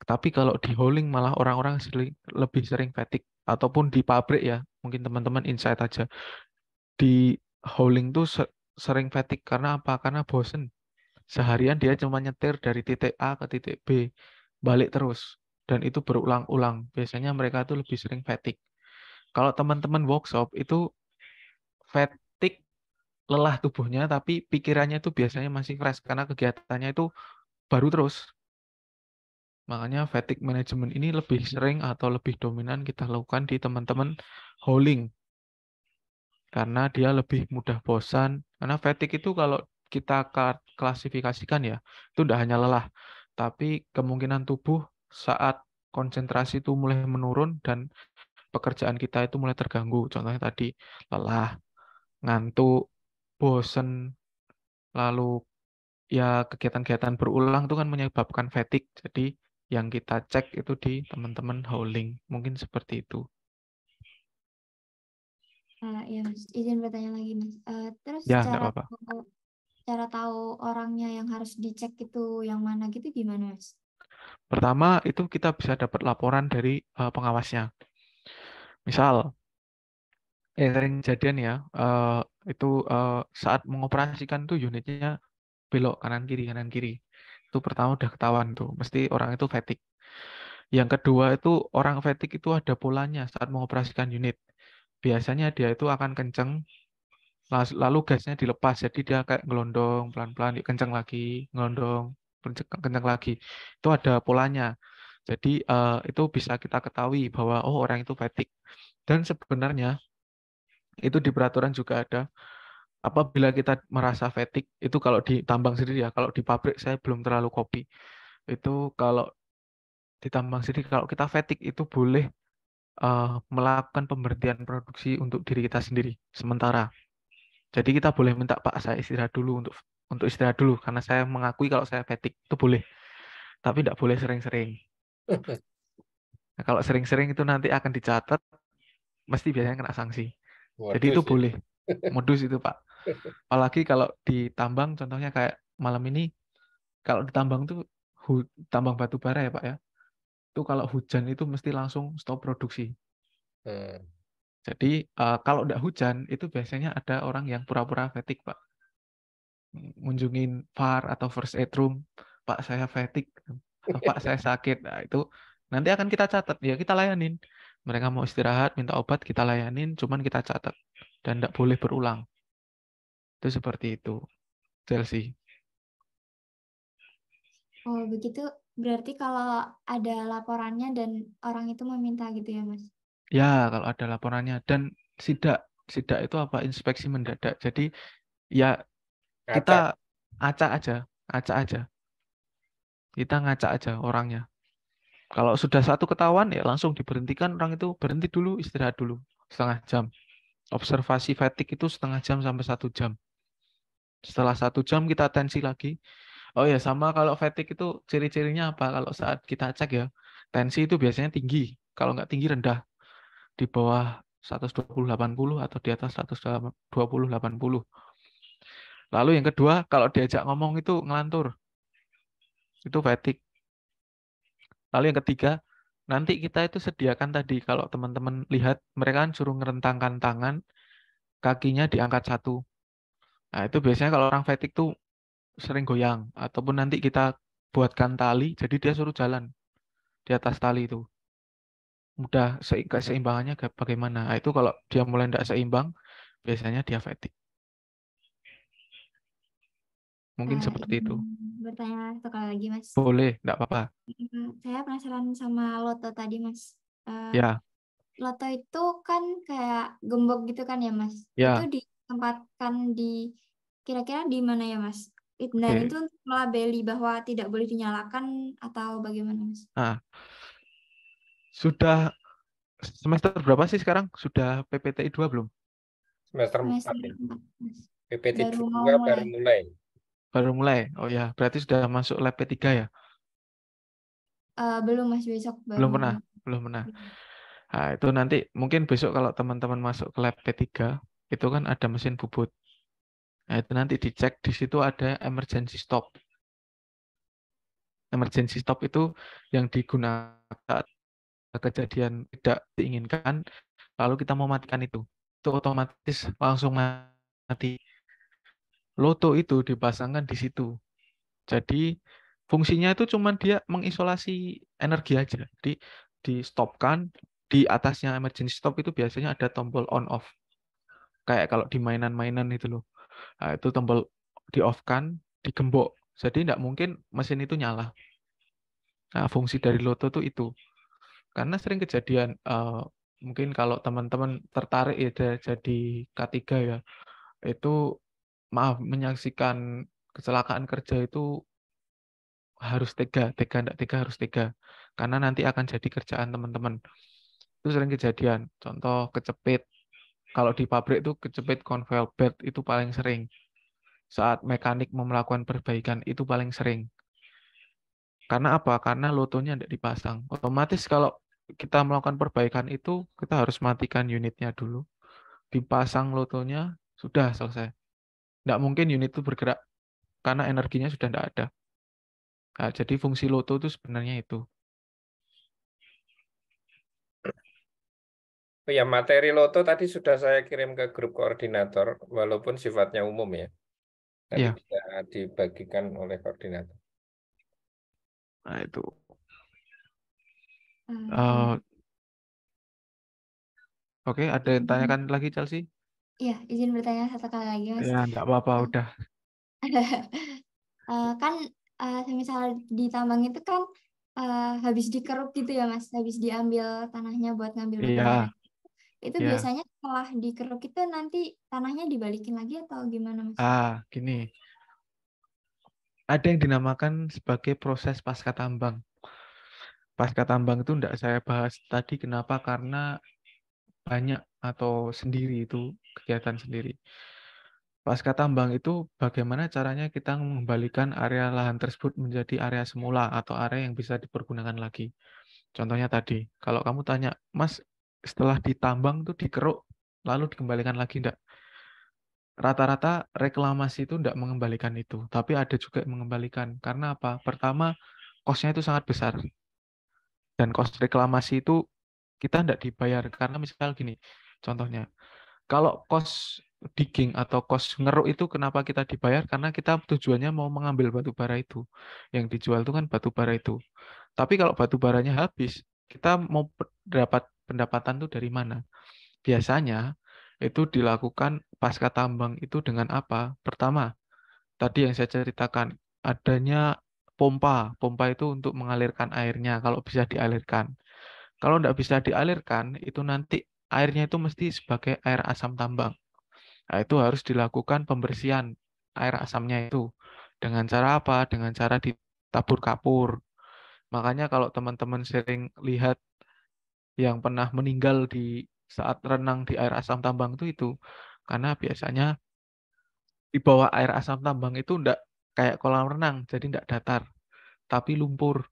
Speaker 2: Tapi kalau di hauling malah orang-orang lebih sering fatigue. Ataupun di pabrik ya, mungkin teman-teman insight aja. Di hauling tuh sering fatigue. Karena apa? Karena bosen. Seharian dia cuma nyetir dari titik A ke titik B. Balik terus. Dan itu berulang-ulang. Biasanya mereka tuh lebih sering fatigue. Kalau teman-teman workshop itu fatigue, lelah tubuhnya, tapi pikirannya itu biasanya masih fresh. Karena kegiatannya itu baru terus. Makanya fatigue management ini lebih sering atau lebih dominan kita lakukan di teman-teman hauling. Karena dia lebih mudah bosan. Karena fatigue itu kalau kita klasifikasikan ya, itu tidak hanya lelah, tapi kemungkinan tubuh saat konsentrasi itu mulai menurun dan pekerjaan kita itu mulai terganggu. Contohnya tadi lelah, ngantuk, bosan, lalu ya kegiatan-kegiatan berulang itu kan menyebabkan fatigue. Jadi yang kita cek itu di teman-teman hauling. Mungkin seperti itu.
Speaker 7: Ya Mas, izin bertanya lagi Mas. Terus
Speaker 2: Ya, enggak apa-apa.
Speaker 7: cara tahu orangnya yang harus dicek itu yang mana gitu gimana Mas?
Speaker 2: Pertama, itu kita bisa dapat laporan dari pengawasnya. Misal, sering kejadian ya, itu saat mengoperasikan tuh unitnya belok kanan kiri. Itu pertama udah ketahuan tuh, mesti orang itu fatigue. Yang kedua itu orang fatigue itu ada polanya saat mengoperasikan unit. Biasanya dia itu akan kenceng, lalu gasnya dilepas, jadi dia kayak ngelondong pelan-pelan, kenceng lagi, ngelondong, kencang lagi. Itu ada polanya. Jadi itu bisa kita ketahui bahwa oh orang itu fatigue. Dan sebenarnya itu di peraturan juga ada. Apabila kita merasa fatigue, itu kalau di tambang sendiri ya, kalau di pabrik saya belum terlalu kopi. Itu kalau di tambang sendiri, kalau kita fatigue itu boleh melakukan pemberhentian produksi untuk diri kita sendiri sementara. Jadi kita boleh minta Pak saya istirahat dulu untuk istirahat dulu karena saya mengakui kalau saya fatigue itu boleh, tapi tidak boleh sering-sering. Nah, kalau sering-sering itu nanti akan dicatat, mesti biasanya kena sanksi. Jadi itu
Speaker 3: Modus ya.
Speaker 2: boleh, modus itu Pak. Apalagi kalau di tambang, contohnya kayak malam ini, kalau di tambang tuh tambang batu bara ya Pak ya, itu kalau hujan itu mesti langsung stop produksi. Jadi kalau tidak hujan itu biasanya ada orang yang pura-pura fatigue Pak, ngunjungin VAR atau first aid room, Pak saya fatigue, atau Pak saya sakit. Nah, itu nanti akan kita catat, ya kita layanin. Mereka mau istirahat, minta obat, kita layanin, cuman kita catat. Dan tidak boleh berulang. Itu seperti itu, Chelsea.
Speaker 7: Oh, begitu berarti kalau ada laporannya dan orang itu meminta gitu ya, Mas?
Speaker 2: Ya, kalau ada laporannya. Dan sidak itu apa? Inspeksi mendadak. Jadi ya kita acak aja. Kita ngacak aja orangnya. Kalau sudah satu ketahuan ya langsung diberhentikan, orang itu berhenti dulu, istirahat dulu setengah jam. Observasi fatigue itu setengah jam sampai 1 jam. Setelah 1 jam kita tensi lagi. Oh ya, sama kalau fatigue itu ciri-cirinya apa? Kalau saat kita cek ya, tensi itu biasanya tinggi. Kalau nggak tinggi rendah. Di bawah 120/80 atau di atas 120/80. Lalu yang kedua, kalau diajak ngomong itu ngelantur. Itu fatigue. Lalu yang ketiga, nanti kita itu sediakan tadi, kalau teman-teman lihat, mereka kan suruh ngerentangkan tangan, kakinya diangkat satu. Nah, itu biasanya kalau orang fatigue tuh sering goyang. Ataupun nanti kita buatkan tali, jadi dia suruh jalan di atas tali itu. Mudah keseimbangannya bagaimana. Nah, itu kalau dia mulai tidak seimbang, biasanya dia fatigue. Mungkin seperti itu.
Speaker 7: Bertanya satu kali lagi, Mas.
Speaker 2: Boleh, tidak apa-apa.
Speaker 7: Saya penasaran sama loto tadi, Mas.
Speaker 2: Ya.
Speaker 7: Loto itu kan kayak gembok gitu kan ya, Mas?
Speaker 2: Ya.
Speaker 7: Itu ditempatkan di kira-kira di mana ya, Mas? Dan itu melabeli bahwa tidak boleh dinyalakan atau bagaimana, Mas?
Speaker 2: Nah, sudah semester berapa sih sekarang? Sudah PPTI 2 belum?
Speaker 3: Semester 4 ya. PPT 2 baru mulai.
Speaker 2: Baru mulai. Oh ya, berarti sudah masuk lab P3 ya?
Speaker 7: Belum, Mas, besok baru.
Speaker 2: Belum pernah. Nah, itu nanti mungkin besok kalau teman-teman masuk ke lab P3, itu kan ada mesin bubut. Nah, itu nanti dicek, di situ ada emergency stop. Emergency stop itu yang digunakan saat kejadian tidak diinginkan, lalu kita mau matikan itu otomatis langsung mati. Loto itu dipasangkan di situ. Jadi fungsinya itu cuma dia mengisolasi energi aja. Jadi di stopkan, di atasnya emergency stop itu biasanya ada tombol on off. Kayak kalau di mainan-mainan itu loh. Nah, itu tombol di off kan, digembok. Jadi tidak mungkin mesin itu nyala. Nah, fungsi dari loto tuh itu. Karena sering kejadian, mungkin kalau teman-teman tertarik ya jadi K3 ya, itu maaf menyaksikan kecelakaan kerja itu harus tega, tidak tega harus tega. Karena nanti akan jadi kerjaan teman-teman. Itu sering kejadian. Contoh kecepit. Kalau di pabrik itu kecepit conveyor belt itu paling sering. Saat mekanik mau melakukan perbaikan itu paling sering. Karena apa? Karena lotonya tidak dipasang. Otomatis kalau kita melakukan perbaikan itu, kita harus matikan unitnya dulu. Dipasang lotonya, sudah selesai. Tidak mungkin unit itu bergerak, karena energinya sudah tidak ada. Nah, jadi fungsi loto itu sebenarnya itu.
Speaker 3: Oh ya, materi loto tadi sudah saya kirim ke grup koordinator, walaupun sifatnya umum ya. Nanti bisa dibagikan oleh koordinator.
Speaker 2: Nah, itu. Oke, ada yang tanyakan lagi, Chelsea?
Speaker 7: Iya, izin bertanya satu kali lagi, Mas.
Speaker 2: Ya, enggak apa-apa, udah.
Speaker 7: Kan misalnya di tambang itu kan habis dikeruk gitu ya Mas, habis diambil tanahnya buat ngambil batu bara.
Speaker 2: Iya,
Speaker 7: Itu
Speaker 2: ya.
Speaker 7: biasanya setelah dikeruk itu nanti tanahnya dibalikin lagi atau gimana Mas?
Speaker 2: Gini. Ada yang dinamakan sebagai proses pasca tambang. Pasca tambang itu tidak saya bahas tadi. Kenapa? Karena banyak atau sendiri itu kegiatan sendiri. Pasca tambang itu bagaimana caranya kita mengembalikan area lahan tersebut menjadi area semula atau area yang bisa dipergunakan lagi. Contohnya tadi, kalau kamu tanya, Mas, setelah ditambang itu dikeruk lalu dikembalikan lagi enggak? Rata-rata reklamasi itu tidak mengembalikan itu, tapi ada juga yang mengembalikan. Karena apa? Pertama, cost-nya itu sangat besar. Dan cost reklamasi itu kita tidak dibayar. Karena misal gini, contohnya, kalau cost digging atau cost ngeruk itu kenapa kita dibayar? Karena kita tujuannya mau mengambil batu bara itu. Yang dijual itu kan batu bara itu. Tapi kalau batu baranya habis, kita mau dapat pendapatan itu dari mana? Biasanya itu dilakukan pasca tambang itu dengan apa? Pertama, tadi yang saya ceritakan, adanya pompa. Pompa itu untuk mengalirkan airnya, kalau bisa dialirkan. Kalau tidak bisa dialirkan, itu nanti airnya itu mesti sebagai air asam tambang. Nah, itu harus dilakukan pembersihan air asamnya itu. Dengan cara apa? Dengan cara ditabur kapur. Makanya kalau teman-teman sering lihat yang pernah meninggal di saat renang di air asam tambang itu karena biasanya di bawah air asam tambang itu enggak kayak kolam renang, jadi enggak datar, tapi lumpur.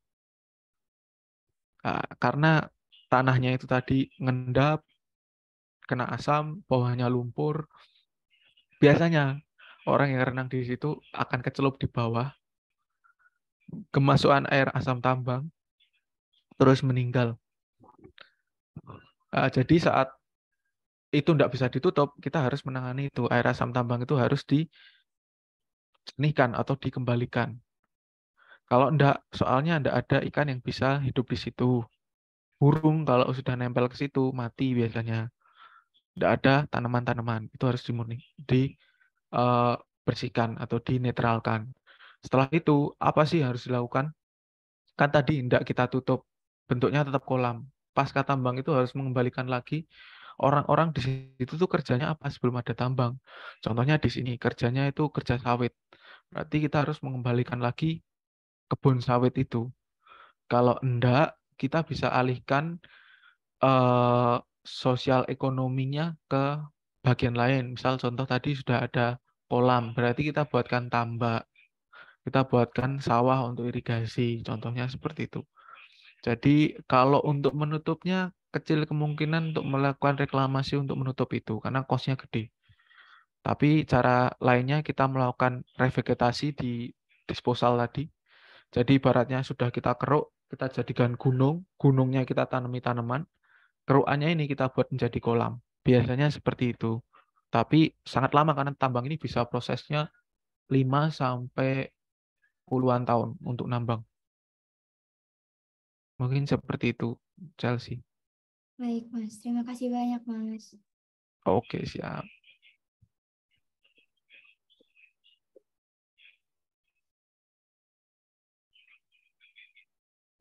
Speaker 2: Karena tanahnya itu tadi ngendap, kena asam, bawahnya lumpur. Biasanya orang yang renang di situ akan kecelup di bawah, kemasukan air asam tambang, terus meninggal. Jadi saat itu enggak bisa ditutup, kita harus menangani itu. Air asam tambang itu harus dijernihkan atau dikembalikan. Kalau enggak, soalnya enggak ada ikan yang bisa hidup di situ. Burung kalau sudah nempel ke situ, mati biasanya. Enggak ada tanaman-tanaman. Itu harus dibersihkan atau dinetralkan. Setelah itu, apa sih harus dilakukan? Kan tadi enggak kita tutup. Bentuknya tetap kolam. Pasca tambang itu harus mengembalikan lagi. Orang-orang di situ tuh kerjanya apa sebelum ada tambang? Contohnya di sini, kerjanya itu kerja sawit. Berarti kita harus mengembalikan lagi kebun sawit itu. Kalau enggak, kita bisa alihkan sosial ekonominya ke bagian lain. Misal contoh tadi sudah ada kolam, berarti kita buatkan tambak, kita buatkan sawah untuk irigasi. Contohnya seperti itu. Jadi kalau untuk menutupnya, kecil kemungkinan untuk melakukan reklamasi untuk menutup itu, karena cost-nya gede. Tapi cara lainnya kita melakukan revegetasi di disposal tadi. Jadi ibaratnya sudah kita keruk, kita jadikan gunung, gunungnya kita tanami tanaman, kerukannya ini kita buat menjadi kolam. Biasanya seperti itu. Tapi sangat lama karena tambang ini bisa prosesnya 5 sampai puluhan tahun untuk nambang. Mungkin seperti itu, Chelsea.
Speaker 7: Baik Mas, terima kasih banyak Mas.
Speaker 2: Oke, siap.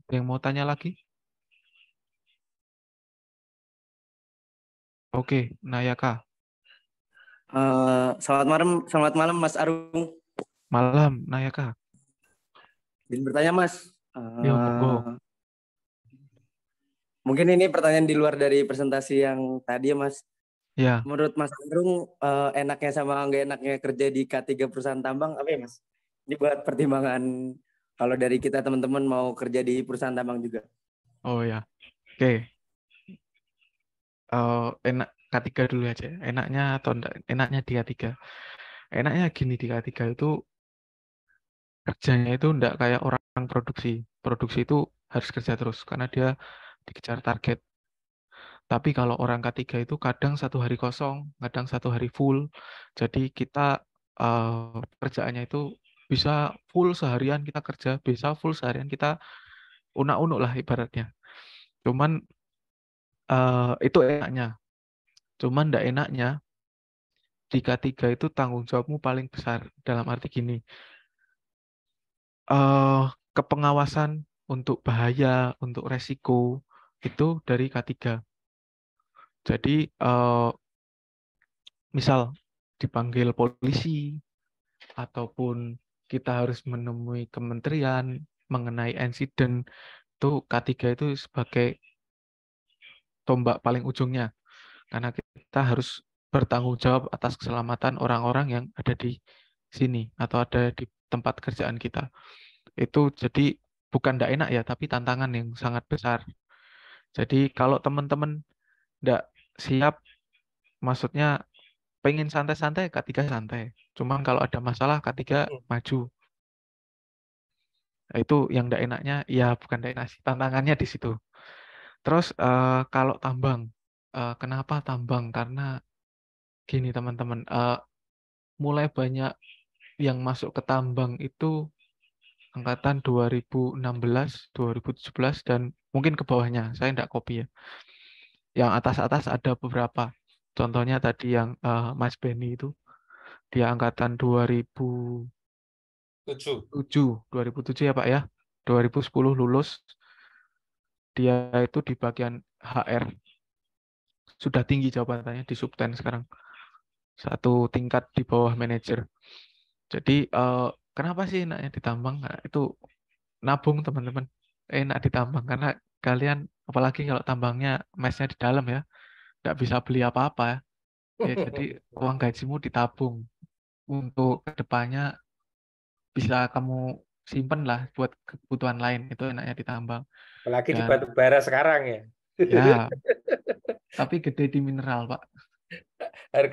Speaker 2: Ada yang mau tanya lagi? Oke, Nayaka.
Speaker 8: Selamat malam Mas Arung.
Speaker 2: Malam, Nayaka.
Speaker 8: Izin bertanya Mas.
Speaker 2: Yo, monggo.
Speaker 8: Mungkin ini pertanyaan di luar dari presentasi yang tadi ya Mas.
Speaker 2: Ya.
Speaker 8: Menurut Mas Arung, enaknya sama nggak enaknya kerja di K3 perusahaan tambang apa ya Mas? Ini buat pertimbangan kalau dari kita teman-teman mau kerja di perusahaan tambang juga.
Speaker 2: Oh ya, oke. Enak K3 dulu aja. Enaknya atau enggak? Enaknya di K3. Enaknya gini, di K3 itu kerjanya itu enggak kayak orang produksi. Produksi itu harus kerja terus karena dia dikejar target. Tapi kalau orang K3 itu kadang satu hari kosong, kadang satu hari full. Jadi kita kerjaannya itu bisa full seharian kita kerja, bisa full seharian kita unak-unuk lah ibaratnya. Cuman itu enaknya. Cuman enggak enaknya di K3 itu tanggung jawabmu paling besar. Dalam arti gini, kepengawasan untuk bahaya, untuk resiko itu dari K3. Jadi misal dipanggil polisi ataupun kita harus menemui kementerian mengenai insiden, itu K3 itu sebagai tombak paling ujungnya, karena kita harus bertanggung jawab atas keselamatan orang-orang yang ada di sini atau ada di tempat kerjaan kita. Itu jadi bukan tidak enak ya, tapi tantangan yang sangat besar. Jadi kalau teman-teman tidak siap, maksudnya pengen santai-santai, K3 santai. Cuman kalau ada masalah, K3 maju. Nah, itu yang tidak enaknya, ya bukan tidak enak sih, tantangannya di situ. Terus kalau tambang, kenapa tambang? Karena gini teman-teman, mulai banyak yang masuk ke tambang itu angkatan 2016, 2017, dan mungkin ke bawahnya, saya tidak copy ya. Yang atas-atas ada beberapa. Contohnya tadi yang Mas Benny itu, dia angkatan 2007 ya Pak ya, 2010 lulus, dia itu di bagian HR, sudah tinggi jabatannya di subten sekarang, satu tingkat di bawah manajer. Jadi kenapa sih enaknya ditambang? Nah, itu nabung teman-teman, enak ditambang karena kalian apalagi kalau tambangnya mesnya di dalam ya, nggak bisa beli apa-apa ya. Jadi uang gajimu ditabung untuk kedepannya, bisa kamu simpen lah buat kebutuhan lain. Itu enaknya ditambang.
Speaker 3: Apalagi di
Speaker 2: Dan
Speaker 3: batu bara sekarang ya.
Speaker 2: ya, tapi gede di mineral Pak.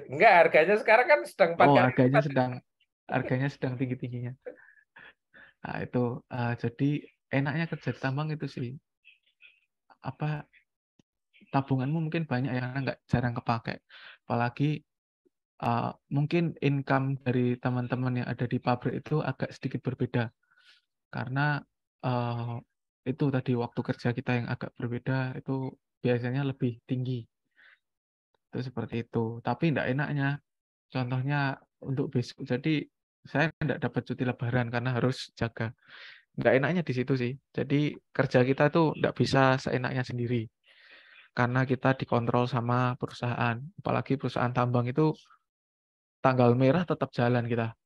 Speaker 3: Enggak, harganya sekarang kan sedang 4
Speaker 2: Oh,
Speaker 3: kali lipat.
Speaker 2: harganya sedang tinggi-tingginya. Nah, itu jadi enaknya kerja di tambang itu sih, apa, tabunganmu mungkin banyak ya, karena nggak jarang kepake. Apalagi mungkin income dari teman-teman yang ada di pabrik itu agak sedikit berbeda, karena itu tadi waktu kerja kita yang agak berbeda, itu biasanya lebih tinggi. Itu seperti itu. Tapi enggak enaknya, contohnya untuk besok, jadi saya enggak dapat cuti lebaran karena harus jaga. Enggak enaknya di situ sih. Jadi kerja kita tuh enggak bisa seenaknya sendiri, karena kita dikontrol sama perusahaan. Apalagi perusahaan tambang itu tanggal merah tetap jalan kita.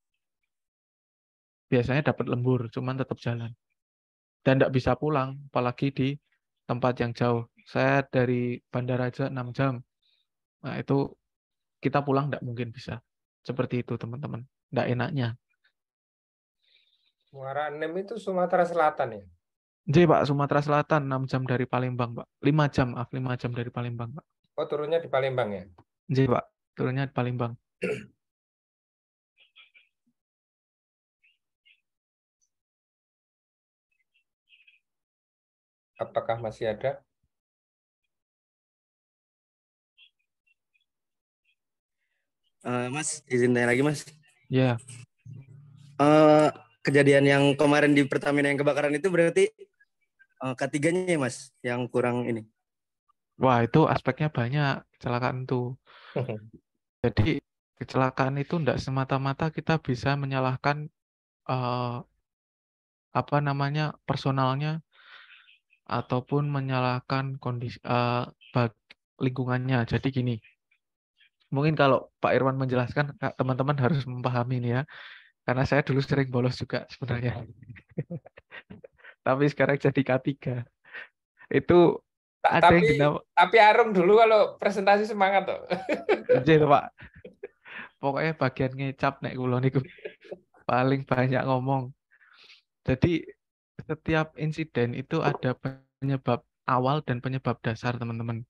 Speaker 2: Biasanya dapat lembur, cuman tetap jalan. Dan enggak bisa pulang, apalagi di tempat yang jauh. Saya dari bandara aja 6 jam. Nah, itu kita pulang enggak mungkin bisa. Seperti itu, teman-teman. Enggak enaknya.
Speaker 3: Muara Enim itu Sumatera Selatan ya?
Speaker 2: Jadi Pak, Sumatera Selatan 6 jam dari Palembang, Pak. 5 jam, 5 jam dari Palembang, Pak.
Speaker 3: Oh, turunnya di Palembang ya?
Speaker 2: Jadi Pak, turunnya di Palembang.
Speaker 3: Apakah masih ada?
Speaker 8: Mas, izin tanya lagi Mas.
Speaker 2: Ya.
Speaker 8: Kejadian yang kemarin di Pertamina yang kebakaran itu berarti K3-nya ya Mas yang kurang ini.
Speaker 2: Wah, itu aspeknya banyak kecelakaan itu. Jadi kecelakaan itu tidak semata-mata kita bisa menyalahkan personalnya ataupun menyalahkan kondisi lingkungannya. Jadi gini, mungkin kalau Pak Irwan menjelaskan, teman-teman harus memahami ini ya, karena saya dulu sering bolos juga sebenarnya. Tapi sekarang jadi K3. Itu ada yang dinamakan.
Speaker 3: Tapi Arum dulu kalau presentasi semangat tuh.
Speaker 2: Jadi Pak, pokoknya bagian ngecap nek kula niku paling banyak ngomong. Jadi setiap insiden itu ada penyebab awal dan penyebab dasar, teman-teman.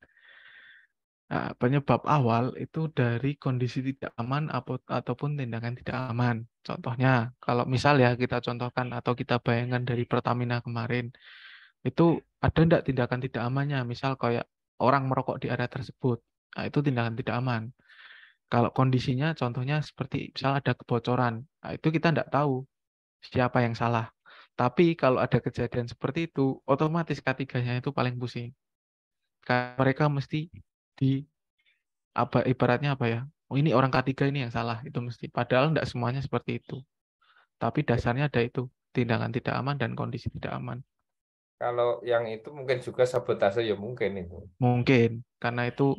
Speaker 2: Nah, penyebab awal itu dari kondisi tidak aman ataupun tindakan tidak aman. Contohnya, kalau misal ya kita contohkan atau kita bayangkan dari Pertamina kemarin, itu ada enggak tindakan tidak amannya? Misal kayak orang merokok di area tersebut, nah, itu tindakan tidak aman. Kalau kondisinya contohnya seperti misal ada kebocoran, nah, itu kita enggak tahu siapa yang salah. Tapi kalau ada kejadian seperti itu, otomatis K3-nya itu paling pusing. Karena mereka mesti ibaratnya apa ya? Oh, ini orang K3 ini yang salah, itu mesti. Padahal enggak semuanya seperti itu. Tapi dasarnya ada itu, tindakan tidak aman dan kondisi tidak aman.
Speaker 3: Kalau yang itu mungkin juga sabotase ya mungkin itu.
Speaker 2: Mungkin karena itu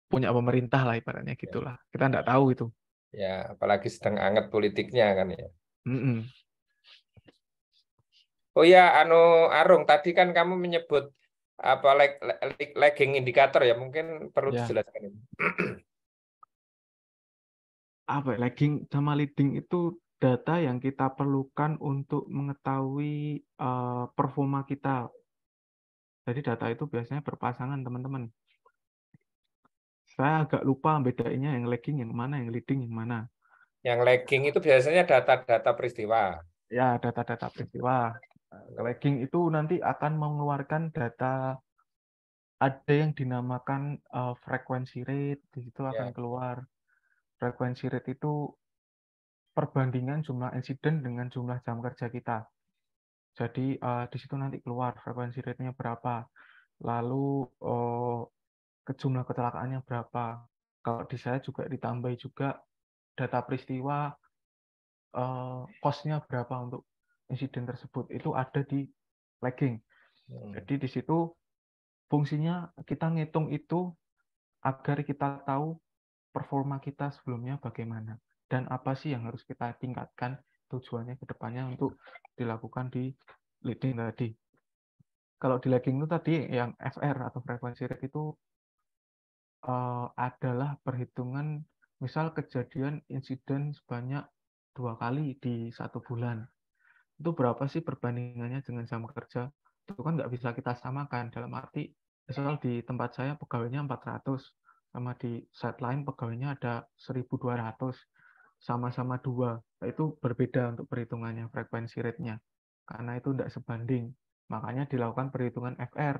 Speaker 2: punya pemerintah lah ibaratnya gitulah. Kita nggak tahu itu.
Speaker 3: Ya, apalagi sedang anget politiknya kan ya.
Speaker 2: Mm-mm.
Speaker 3: Oh ya, Arung, tadi kan kamu menyebut apa lagging indikator ya, mungkin perlu
Speaker 2: Ya.
Speaker 3: dijelaskan ini.
Speaker 2: Apa lagging sama leading itu data yang kita perlukan untuk mengetahui performa kita. Jadi data itu biasanya berpasangan, teman-teman. Saya agak lupa bedainnya yang lagging yang mana, yang leading yang mana.
Speaker 3: Yang lagging itu biasanya data-data peristiwa.
Speaker 2: Ya, data-data peristiwa. Lagging itu nanti akan mengeluarkan data, ada yang dinamakan frekuensi rate, di situ akan
Speaker 3: Ya.
Speaker 2: keluar. Frekuensi rate itu perbandingan jumlah insiden dengan jumlah jam kerja kita. Jadi di situ nanti keluar frekuensi rate-nya berapa, lalu ke jumlah kecelakaannya berapa. Kalau di saya juga ditambahi juga data peristiwa, cost-nya berapa untuk insiden tersebut. Itu ada di lagging. Jadi di situ fungsinya kita ngitung itu agar kita tahu performa kita sebelumnya bagaimana dan apa sih yang harus kita tingkatkan tujuannya ke depannya untuk dilakukan di leading tadi. Kalau di lagging itu tadi yang FR atau frekuensi rate itu adalah perhitungan misal kejadian insiden sebanyak 2 kali di 1 bulan. Itu berapa sih perbandingannya dengan jam kerja? Itu kan nggak bisa kita samakan, dalam arti misal di tempat saya pegawainya 400, sama di site lain pegawainya ada 1.200, sama-sama 2. Nah, itu berbeda untuk perhitungannya, frekuensi rate-nya. Karena itu tidak sebanding. Makanya dilakukan perhitungan FR.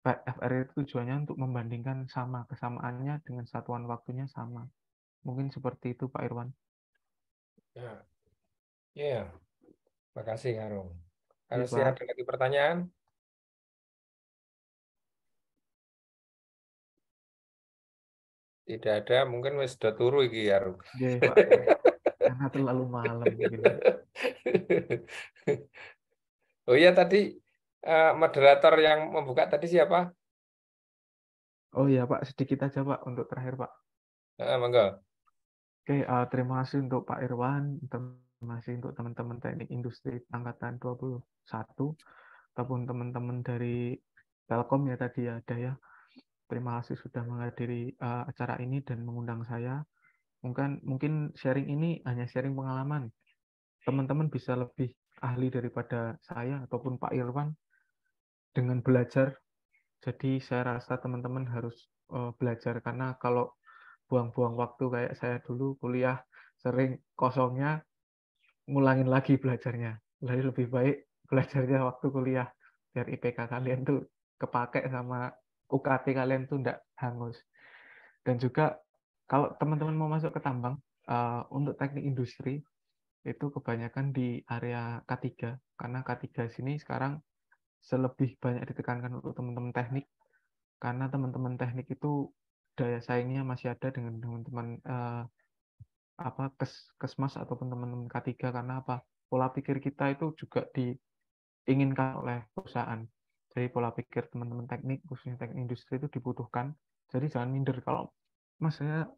Speaker 2: FR itu tujuannya untuk membandingkan sama, kesamaannya dengan satuan waktunya sama. Mungkin seperti itu, Pak Irwan.
Speaker 3: Ya, ya. Makasih, Arung.
Speaker 2: Iya,
Speaker 3: Masih
Speaker 2: Pak.
Speaker 3: ada lagi pertanyaan? Tidak ada, mungkin wis sudah turu iki, Arung.
Speaker 2: Iya, Pak. Karena terlalu malam mungkin.
Speaker 3: Oh iya, tadi moderator yang membuka tadi siapa?
Speaker 2: Oh iya, Pak. Sedikit aja, Pak, untuk terakhir, Pak.
Speaker 3: Monggo.
Speaker 2: Oke, terima kasih untuk Pak Irwan, terima kasih untuk teman-teman teknik industri angkatan 21, ataupun teman-teman dari Telkom ya tadi ada ya. Terima kasih sudah menghadiri acara ini dan mengundang saya. Mungkin sharing ini hanya sharing pengalaman. Teman-teman bisa lebih ahli daripada saya ataupun Pak Irwan dengan belajar. Jadi saya rasa teman-teman harus belajar, karena kalau buang-buang waktu kayak saya dulu kuliah sering kosongnya ngulangin lagi belajarnya. Jadi lebih baik belajarnya waktu kuliah biar IPK kalian tuh kepake sama UKT kalian tuh enggak hangus. Dan juga kalau teman-teman mau masuk ke tambang untuk teknik industri itu kebanyakan di area K3, karena K3 sini sekarang selebih banyak ditekankan untuk teman-teman teknik, karena teman-teman teknik itu daya saingnya masih ada dengan teman-teman kesmas ataupun teman-teman K3. Karena apa? Pola pikir kita itu juga diinginkan oleh perusahaan. Jadi pola pikir teman-teman teknik, khususnya teknik industri itu dibutuhkan. Jadi jangan minder kalau Mas saya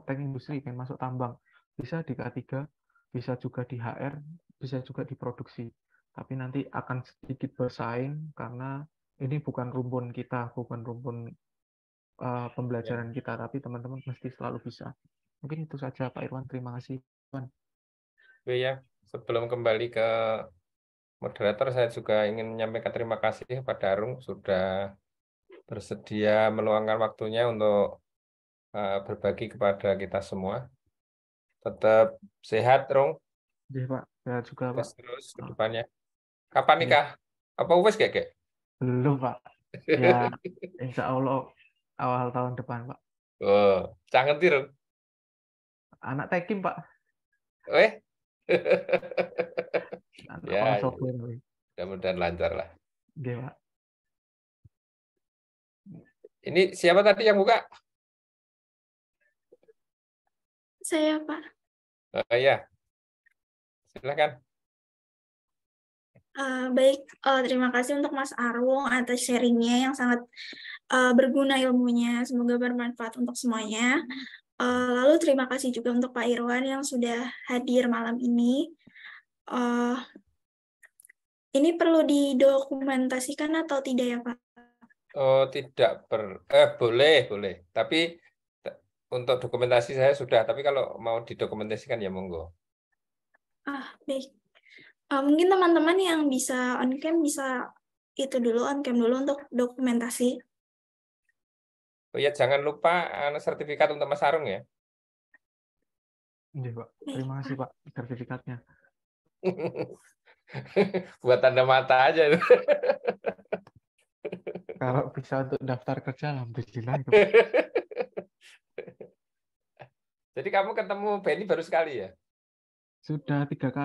Speaker 2: teknik industri ingin masuk tambang. Bisa di K3, bisa juga di HR, bisa juga di produksi. Tapi nanti akan sedikit bersaing karena ini bukan rumpun kita, bukan rumpun pembelajaran kita, tapi teman-teman mesti selalu bisa. Mungkin itu saja Pak Irwan, terima kasih. Irwan.
Speaker 3: Ya, sebelum kembali ke moderator, saya juga ingin menyampaikan terima kasih kepada Arung sudah bersedia meluangkan waktunya untuk berbagi kepada kita semua. Tetap sehat, Rung.
Speaker 2: Iya, Pak. Ya juga, Pak.
Speaker 3: Terus ke depannya. Kapan
Speaker 2: Iya.
Speaker 3: nikah? Apa wis kayak?
Speaker 2: Belum, Pak. Ya, insya Allah awal tahun depan, Pak.
Speaker 3: Oh, cangen tir.
Speaker 2: Anak tekim, Pak. Anak
Speaker 3: Ya,
Speaker 2: software.
Speaker 3: mudah-mudahan lancar lah.
Speaker 2: Iya, Pak.
Speaker 3: Ini siapa tadi yang buka?
Speaker 1: Saya, Pak.
Speaker 3: Ya. Silakan.
Speaker 1: Baik, terima kasih untuk Mas Arung atas sharingnya yang sangat berguna ilmunya. Semoga bermanfaat untuk semuanya. Lalu terima kasih juga untuk Pak Irwan yang sudah hadir malam ini. Ini perlu didokumentasikan atau tidak ya Pak?
Speaker 3: Oh, tidak boleh. Tapi untuk dokumentasi saya sudah, tapi kalau mau didokumentasikan ya monggo.
Speaker 1: Baik. Mungkin teman-teman yang bisa on cam bisa itu dulu on cam dulu untuk dokumentasi.
Speaker 3: Oh ya, jangan lupa sertifikat untuk Mas Arung ya.
Speaker 2: Iya, Pak. Terima kasih, Pak, sertifikatnya.
Speaker 3: Buat tanda mata aja.
Speaker 2: Kalau bisa untuk daftar kerja, alhamdulillah.
Speaker 3: Jadi kamu ketemu Benny baru sekali ya?
Speaker 2: Sudah 3 kali.